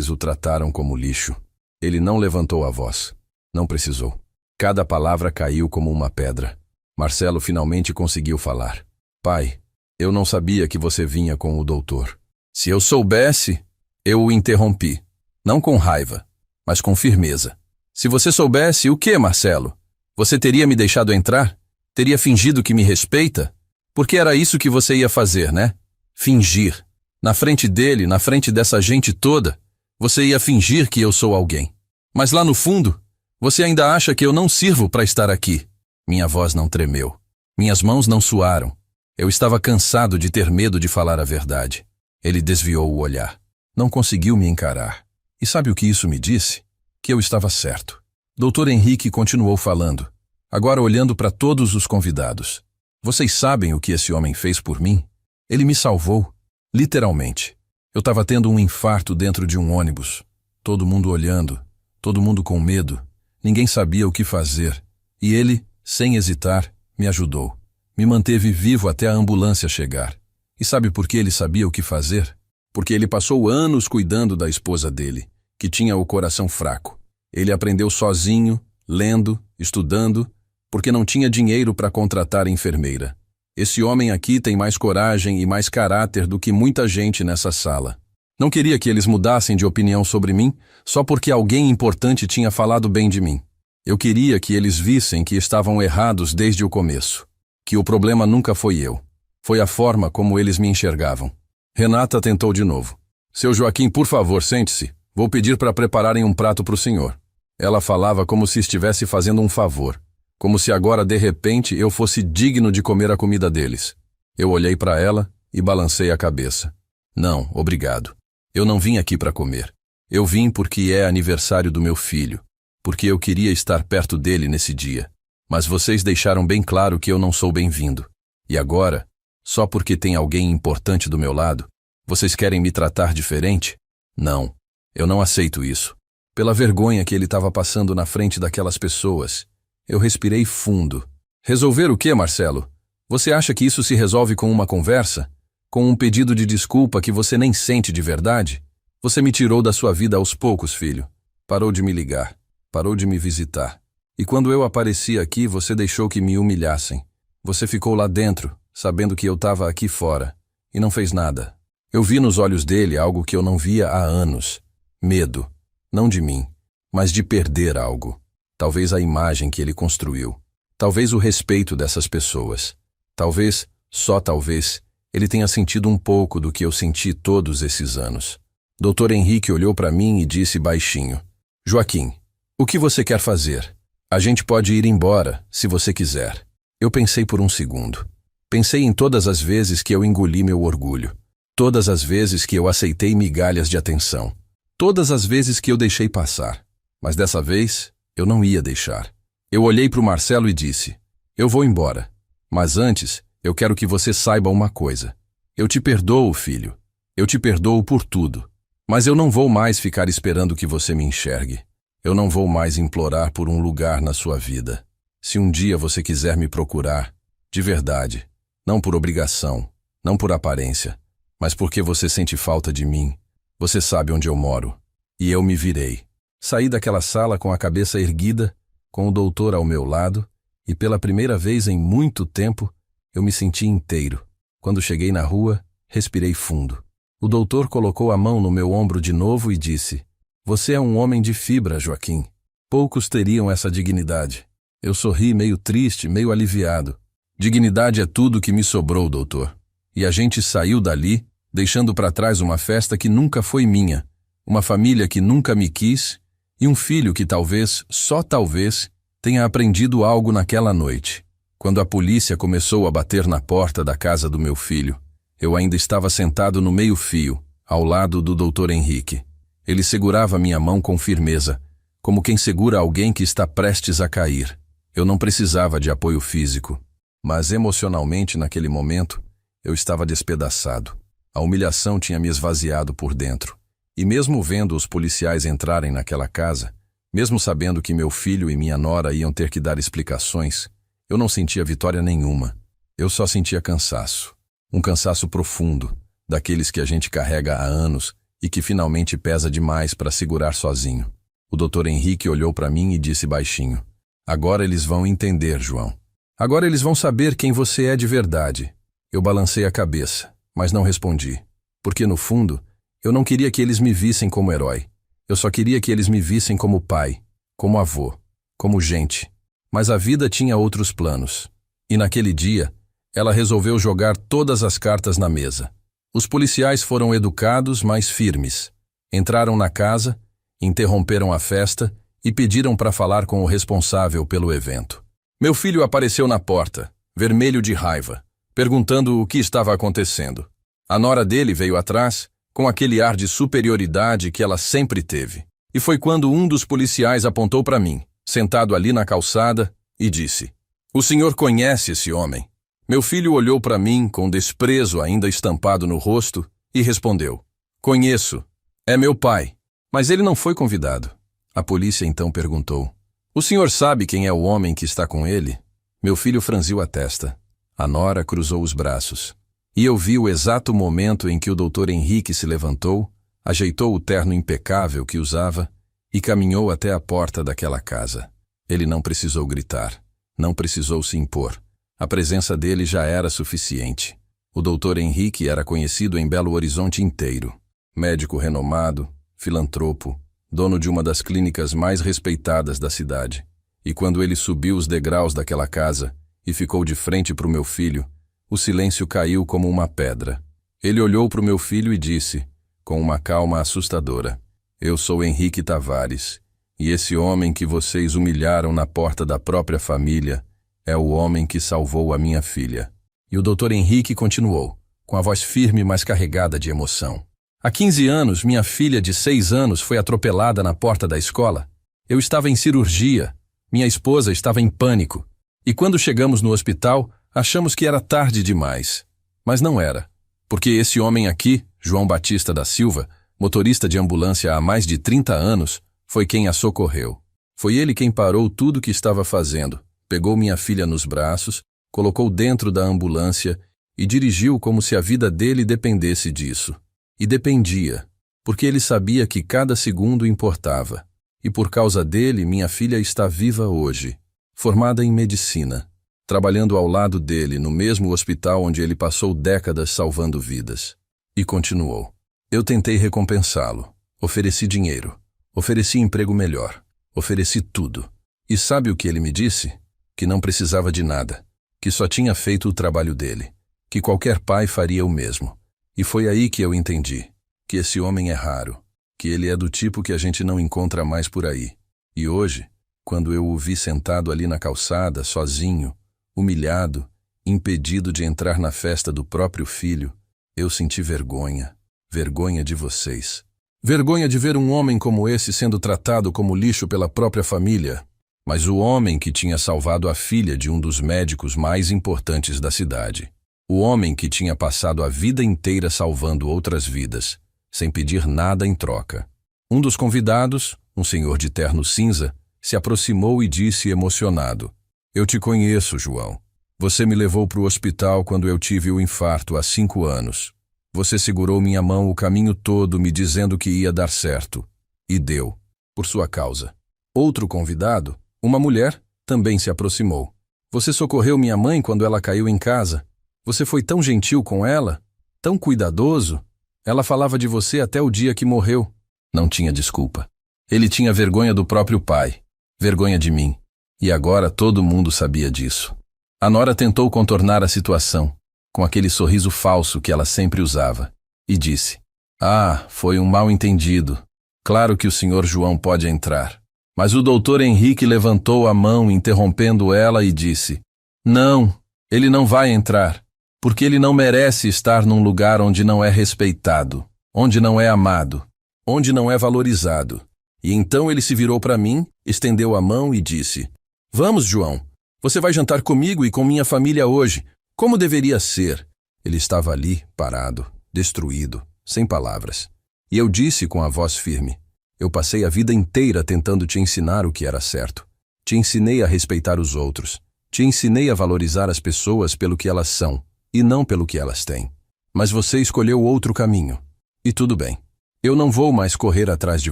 Speaker 1: o trataram como lixo." Ele não levantou a voz. Não precisou. Cada palavra caiu como uma pedra. Marcelo finalmente conseguiu falar. "Pai, eu não sabia que você vinha com o doutor. Se eu soubesse, eu o interrompi. Não com raiva, mas com firmeza. Se você soubesse, o que, Marcelo? Você teria me deixado entrar? Teria fingido que me respeita? Porque era isso que você ia fazer, né? Fingir. Na frente dele, na frente dessa gente toda, você ia fingir que eu sou alguém. Mas lá no fundo, você ainda acha que eu não sirvo para estar aqui." Minha voz não tremeu. Minhas mãos não suaram. Eu estava cansado de ter medo de falar a verdade. Ele desviou o olhar. Não conseguiu me encarar. E sabe o que isso me disse? Que eu estava certo. Dr. Henrique continuou falando, agora olhando para todos os convidados. "Vocês sabem o que esse homem fez por mim? Ele me salvou, literalmente. Eu estava tendo um infarto dentro de um ônibus. Todo mundo olhando, todo mundo com medo. Ninguém sabia o que fazer. E ele, sem hesitar, me ajudou. Me manteve vivo até a ambulância chegar. E sabe por que ele sabia o que fazer? Porque ele passou anos cuidando da esposa dele, que tinha o coração fraco. Ele aprendeu sozinho, lendo, estudando, porque não tinha dinheiro para contratar enfermeira. Esse homem aqui tem mais coragem e mais caráter do que muita gente nessa sala. Não queria que eles mudassem de opinião sobre mim só porque alguém importante tinha falado bem de mim. Eu queria que eles vissem que estavam errados desde o começo. Que o problema nunca foi eu. Foi a forma como eles me enxergavam." Renata tentou de novo. "Seu Joaquim, por favor, sente-se. Vou pedir para prepararem um prato para o senhor." Ela falava como se estivesse fazendo um favor. Como se agora, de repente, eu fosse digno de comer a comida deles. Eu olhei para ela e balancei a cabeça. "Não, obrigado. Eu não vim aqui para comer. Eu vim porque é aniversário do meu filho. Porque eu queria estar perto dele nesse dia. Mas vocês deixaram bem claro que eu não sou bem-vindo. E agora, só porque tem alguém importante do meu lado, vocês querem me tratar diferente? Não, eu não aceito isso." Pela vergonha que ele estava passando na frente daquelas pessoas, eu respirei fundo. "Resolver o quê, Marcelo? Você acha que isso se resolve com uma conversa? Com um pedido de desculpa que você nem sente de verdade? Você me tirou da sua vida aos poucos, filho. Parou de me ligar. Parou de me visitar. E quando eu apareci aqui, você deixou que me humilhassem. Você ficou lá dentro, sabendo que eu estava aqui fora, e não fez nada. Eu vi nos olhos dele algo que eu não via há anos. Medo. Não de mim, mas de perder algo. Talvez a imagem que ele construiu. Talvez o respeito dessas pessoas. Talvez, só talvez, ele tenha sentido um pouco do que eu senti todos esses anos." Dr. Henrique olhou para mim e disse baixinho: "Joaquim, o que você quer fazer? A gente pode ir embora, se você quiser." Eu pensei por um segundo. Pensei em todas as vezes que eu engoli meu orgulho. Todas as vezes que eu aceitei migalhas de atenção. Todas as vezes que eu deixei passar. Mas dessa vez, eu não ia deixar. Eu olhei para o Marcelo e disse: "Eu vou embora. Mas antes, eu quero que você saiba uma coisa. Eu te perdoo, filho. Eu te perdoo por tudo. Mas eu não vou mais ficar esperando que você me enxergue. Eu não vou mais implorar por um lugar na sua vida. Se um dia você quiser me procurar, de verdade, não por obrigação, não por aparência, mas porque você sente falta de mim, você sabe onde eu moro." E eu me virei. Saí daquela sala com a cabeça erguida, com o doutor ao meu lado, e pela primeira vez em muito tempo, eu me senti inteiro. Quando cheguei na rua, respirei fundo. O doutor colocou a mão no meu ombro de novo e disse: "Você é um homem de fibra, Joaquim. Poucos teriam essa dignidade." Eu sorri, meio triste, meio aliviado. Dignidade é tudo que me sobrou, doutor. E a gente saiu dali, deixando para trás uma festa que nunca foi minha, uma família que nunca me quis e um filho que talvez, só talvez, tenha aprendido algo naquela noite. Quando a polícia começou a bater na porta da casa do meu filho, eu ainda estava sentado no meio-fio, ao lado do Dr. Henrique. Ele segurava minha mão com firmeza, como quem segura alguém que está prestes a cair. Eu não precisava de apoio físico, mas emocionalmente naquele momento eu estava despedaçado. A humilhação tinha me esvaziado por dentro. E mesmo vendo os policiais entrarem naquela casa, mesmo sabendo que meu filho e minha nora iam ter que dar explicações, eu não sentia vitória nenhuma. Eu só sentia cansaço. Um cansaço profundo, daqueles que a gente carrega há anos e que finalmente pesa demais para segurar sozinho. O Dr. Henrique olhou para mim e disse baixinho: "Agora eles vão entender, João. Agora eles vão saber quem você é de verdade." Eu balancei a cabeça, mas não respondi. Porque, no fundo, eu não queria que eles me vissem como herói. Eu só queria que eles me vissem como pai, como avô, como gente. Mas a vida tinha outros planos. E naquele dia, ela resolveu jogar todas as cartas na mesa. Os policiais foram educados, mas firmes. Entraram na casa, interromperam a festa e pediram para falar com o responsável pelo evento. Meu filho apareceu na porta, vermelho de raiva, perguntando o que estava acontecendo. A nora dele veio atrás, com aquele ar de superioridade que ela sempre teve. E foi quando um dos policiais apontou para mim, sentado ali na calçada, e disse: "O senhor conhece esse homem?" Meu filho olhou para mim com desprezo ainda estampado no rosto e respondeu: "Conheço. É meu pai." Mas ele não foi convidado. A polícia então perguntou: "O senhor sabe quem é o homem que está com ele?" Meu filho franziu a testa. A nora cruzou os braços. E eu vi o exato momento em que o Dr. Henrique se levantou, ajeitou o terno impecável que usava e caminhou até a porta daquela casa. Ele não precisou gritar, não precisou se impor. A presença dele já era suficiente. O Dr. Henrique era conhecido em Belo Horizonte inteiro. Médico renomado, filantropo, dono de uma das clínicas mais respeitadas da cidade. E quando ele subiu os degraus daquela casa e ficou de frente para o meu filho, o silêncio caiu como uma pedra. Ele olhou para o meu filho e disse, com uma calma assustadora: "Eu sou Henrique Tavares, e esse homem que vocês humilharam na porta da própria família é o homem que salvou a minha filha." E o Dr. Henrique continuou, com a voz firme mas carregada de emoção: "Há 15 anos, minha filha de 6 anos foi atropelada na porta da escola. Eu estava em cirurgia, minha esposa estava em pânico, e quando chegamos no hospital, achamos que era tarde demais. Mas não era, porque esse homem aqui, João Batista da Silva, motorista de ambulância há mais de 30 anos, foi quem a socorreu. Foi ele quem parou tudo o que estava fazendo, pegou minha filha nos braços, colocou dentro da ambulância e dirigiu como se a vida dele dependesse disso. E dependia, porque ele sabia que cada segundo importava. E por causa dele, minha filha está viva hoje, formada em medicina, trabalhando ao lado dele no mesmo hospital onde ele passou décadas salvando vidas." E continuou: "Eu tentei recompensá-lo, ofereci dinheiro, ofereci emprego melhor, ofereci tudo. E sabe o que ele me disse? Que não precisava de nada, que só tinha feito o trabalho dele, que qualquer pai faria o mesmo. E foi aí que eu entendi que esse homem é raro, que ele é do tipo que a gente não encontra mais por aí. E hoje, quando eu o vi sentado ali na calçada, sozinho, humilhado, impedido de entrar na festa do próprio filho, eu senti vergonha, vergonha de vocês. Vergonha de ver um homem como esse sendo tratado como lixo pela própria família. Mas o homem que tinha salvado a filha de um dos médicos mais importantes da cidade. O homem que tinha passado a vida inteira salvando outras vidas, sem pedir nada em troca. Um dos convidados, um senhor de terno cinza, se aproximou e disse emocionado: "Eu te conheço, João. Você me levou para o hospital quando eu tive o infarto há 5 anos. Você segurou minha mão o caminho todo me dizendo que ia dar certo. E deu, por sua causa." Outro convidado, uma mulher, também se aproximou. "Você socorreu minha mãe quando ela caiu em casa. Você foi tão gentil com ela, tão cuidadoso. Ela falava de você até o dia que morreu. Não tinha desculpa. Ele tinha vergonha do próprio pai, vergonha de mim. E agora todo mundo sabia disso. A nora tentou contornar a situação, com aquele sorriso falso que ela sempre usava, e disse: "Ah, foi um mal-entendido. Claro que o senhor João pode entrar." Mas o doutor Henrique levantou a mão, interrompendo ela, e disse: "Não, ele não vai entrar, porque ele não merece estar num lugar onde não é respeitado, onde não é amado, onde não é valorizado." E então ele se virou para mim, estendeu a mão e disse: "Vamos, João. Você vai jantar comigo e com minha família hoje, como deveria ser." Ele estava ali, parado, destruído, sem palavras. E eu disse com a voz firme: "Eu passei a vida inteira tentando te ensinar o que era certo. Te ensinei a respeitar os outros. Te ensinei a valorizar as pessoas pelo que elas são, e não pelo que elas têm. Mas você escolheu outro caminho. E tudo bem. Eu não vou mais correr atrás de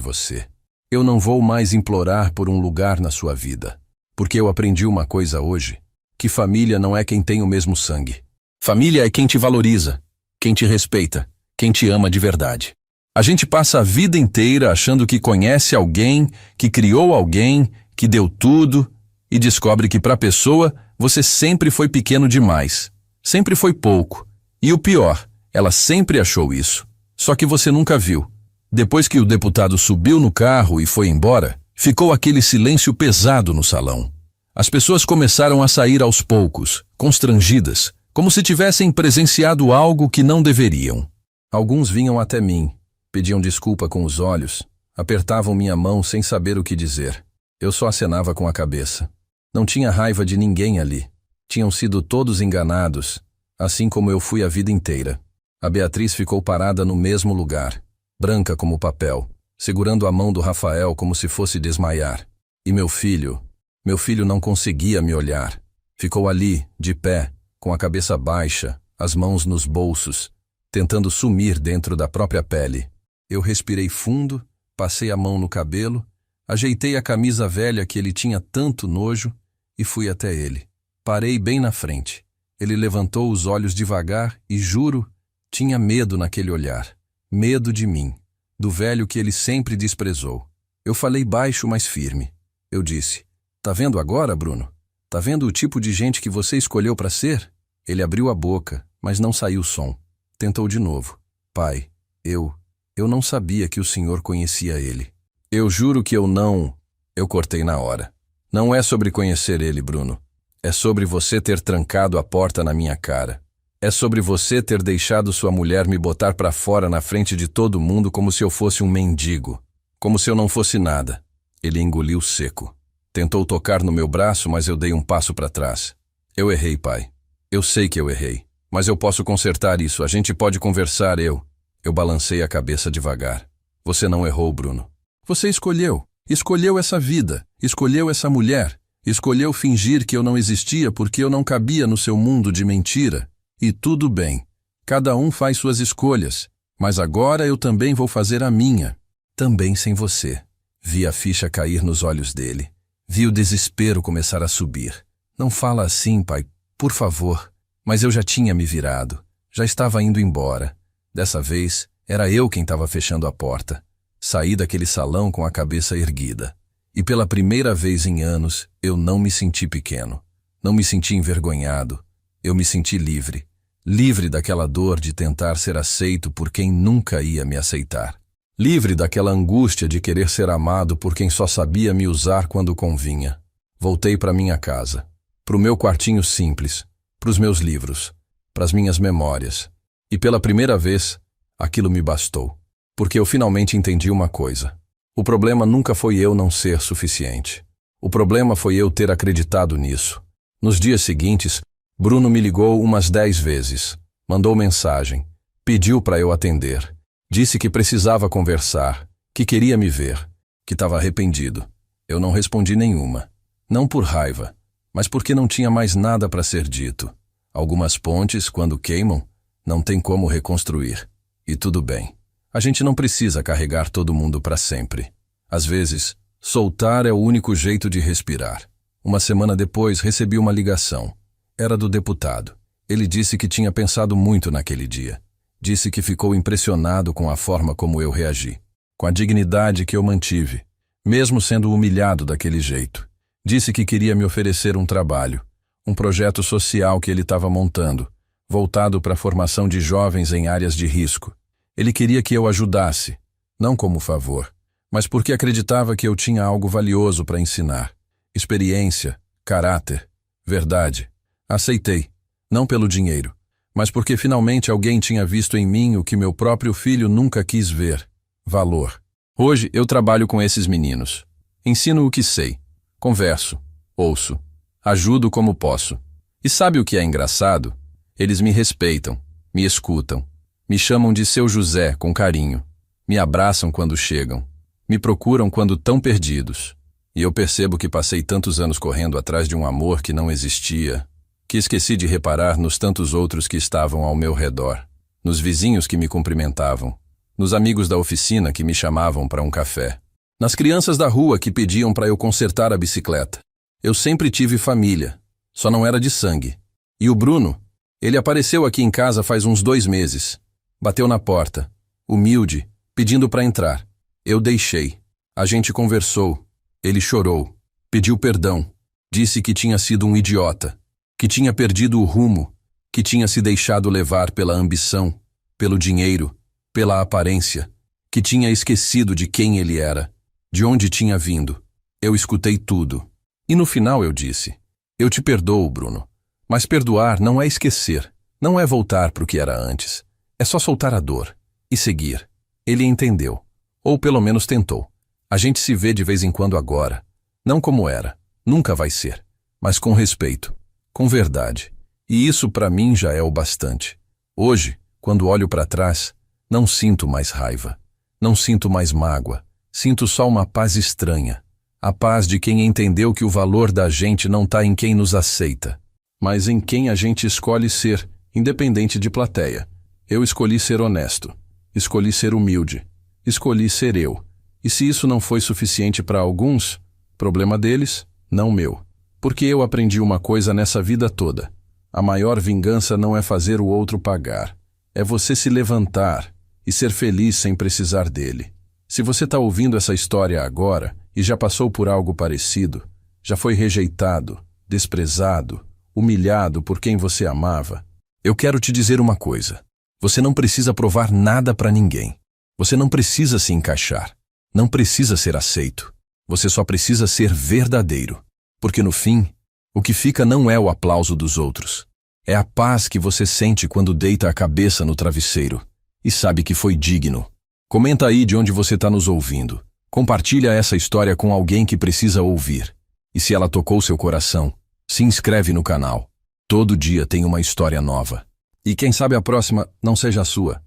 Speaker 1: você. Eu não vou mais implorar por um lugar na sua vida. Porque eu aprendi uma coisa hoje, que família não é quem tem o mesmo sangue. Família é quem te valoriza, quem te respeita, quem te ama de verdade. A gente passa a vida inteira achando que conhece alguém, que criou alguém, que deu tudo, e descobre que para a pessoa você sempre foi pequeno demais, sempre foi pouco. E o pior, ela sempre achou isso, só que você nunca viu. Depois que o deputado subiu no carro e foi embora, ficou aquele silêncio pesado no salão. As pessoas começaram a sair aos poucos, constrangidas, como se tivessem presenciado algo que não deveriam. Alguns vinham até mim, pediam desculpa com os olhos, apertavam minha mão sem saber o que dizer. Eu só acenava com a cabeça. Não tinha raiva de ninguém ali. Tinham sido todos enganados, assim como eu fui a vida inteira. A Beatriz ficou parada no mesmo lugar, branca como papel, segurando a mão do Rafael como se fosse desmaiar. E meu filho não conseguia me olhar. Ficou ali, de pé, com a cabeça baixa, as mãos nos bolsos, tentando sumir dentro da própria pele. Eu respirei fundo, passei a mão no cabelo, ajeitei a camisa velha que ele tinha tanto nojo e fui até ele. Parei bem na frente. Ele levantou os olhos devagar e, juro, tinha medo naquele olhar. Medo de mim, do velho que ele sempre desprezou. Eu falei baixo, mas firme. Eu disse: "Tá vendo agora, Bruno? Tá vendo o tipo de gente que você escolheu para ser?" Ele abriu a boca, mas não saiu som. Tentou de novo. "Pai, eu não sabia que o senhor conhecia ele." "Eu juro que eu não..." Eu cortei na hora. "Não é sobre conhecer ele, Bruno. É sobre você ter trancado a porta na minha cara. É sobre você ter deixado sua mulher me botar para fora na frente de todo mundo como se eu fosse um mendigo. Como se eu não fosse nada." Ele engoliu seco. Tentou tocar no meu braço, mas eu dei um passo para trás. "Eu errei, pai. Eu sei que eu errei. Mas eu posso consertar isso. A gente pode conversar, Eu balancei a cabeça devagar. "Você não errou, Bruno. Você escolheu. Escolheu essa vida. Escolheu essa mulher. Escolheu fingir que eu não existia porque eu não cabia no seu mundo de mentira. E tudo bem. Cada um faz suas escolhas. Mas agora eu também vou fazer a minha. Também sem você." Vi a ficha cair nos olhos dele. Vi o desespero começar a subir. "Não fala assim, pai. Por favor." Mas eu já tinha me virado. Já estava indo embora. Dessa vez, era eu quem estava fechando a porta. Saí daquele salão com a cabeça erguida. E pela primeira vez em anos, eu não me senti pequeno. Não me senti envergonhado. Eu me senti livre. Livre daquela dor de tentar ser aceito por quem nunca ia me aceitar. Livre daquela angústia de querer ser amado por quem só sabia me usar quando convinha. Voltei para minha casa. Para o meu quartinho simples. Para os meus livros. Para as minhas memórias. E pela primeira vez, aquilo me bastou. Porque eu finalmente entendi uma coisa. O problema nunca foi eu não ser suficiente. O problema foi eu ter acreditado nisso. Nos dias seguintes, Bruno me ligou umas 10 vezes. Mandou mensagem. Pediu para eu atender. Disse que precisava conversar. Que queria me ver. Que estava arrependido. Eu não respondi nenhuma. Não por raiva, mas porque não tinha mais nada para ser dito. Algumas pontes, quando queimam, não tem como reconstruir. E tudo bem. A gente não precisa carregar todo mundo para sempre. Às vezes, soltar é o único jeito de respirar. Uma semana depois, recebi uma ligação. Era do deputado. Ele disse que tinha pensado muito naquele dia. Disse que ficou impressionado com a forma como eu reagi, com a dignidade que eu mantive, mesmo sendo humilhado daquele jeito. Disse que queria me oferecer um trabalho, um projeto social que ele estava montando, voltado para a formação de jovens em áreas de risco. Ele queria que eu ajudasse, não como favor, mas porque acreditava que eu tinha algo valioso para ensinar. Experiência, caráter, verdade. Aceitei, não pelo dinheiro, mas porque finalmente alguém tinha visto em mim o que meu próprio filho nunca quis ver: valor. Hoje eu trabalho com esses meninos. Ensino o que sei. Converso, ouço, ajudo como posso. E sabe o que é engraçado? Eles me respeitam, me escutam, me chamam de seu José com carinho, me abraçam quando chegam, me procuram quando estão perdidos. E eu percebo que passei tantos anos correndo atrás de um amor que não existia, que esqueci de reparar nos tantos outros que estavam ao meu redor, nos vizinhos que me cumprimentavam, nos amigos da oficina que me chamavam para um café, nas crianças da rua que pediam para eu consertar a bicicleta. Eu sempre tive família, só não era de sangue. E o Bruno, ele apareceu aqui em casa faz uns 2 meses. Bateu na porta, humilde, pedindo para entrar. Eu deixei. A gente conversou. Ele chorou, pediu perdão, disse que tinha sido um idiota, que tinha perdido o rumo, que tinha se deixado levar pela ambição, pelo dinheiro, pela aparência, que tinha esquecido de quem ele era, de onde tinha vindo. Eu escutei tudo. E no final eu disse: eu te perdoo, Bruno, mas perdoar não é esquecer, não é voltar para o que era antes. É só soltar a dor e seguir. Ele entendeu, ou pelo menos tentou. A gente se vê de vez em quando agora, não como era, nunca vai ser, mas com respeito, com verdade. E isso para mim já é o bastante. Hoje, quando olho para trás, não sinto mais raiva, não sinto mais mágoa, sinto só uma paz estranha. A paz de quem entendeu que o valor da gente não está em quem nos aceita, mas em quem a gente escolhe ser, independente de plateia. Eu escolhi ser honesto, escolhi ser humilde, escolhi ser eu. E se isso não foi suficiente para alguns, problema deles, não meu. Porque eu aprendi uma coisa nessa vida toda: a maior vingança não é fazer o outro pagar, é você se levantar e ser feliz sem precisar dele. Se você está ouvindo essa história agora e já passou por algo parecido, já foi rejeitado, desprezado, humilhado por quem você amava, eu quero te dizer uma coisa: você não precisa provar nada para ninguém. Você não precisa se encaixar. Não precisa ser aceito. Você só precisa ser verdadeiro. Porque no fim, o que fica não é o aplauso dos outros. É a paz que você sente quando deita a cabeça no travesseiro e sabe que foi digno. Comenta aí de onde você está nos ouvindo. Compartilha essa história com alguém que precisa ouvir. E se ela tocou seu coração, se inscreve no canal. Todo dia tem uma história nova. E quem sabe a próxima não seja a sua.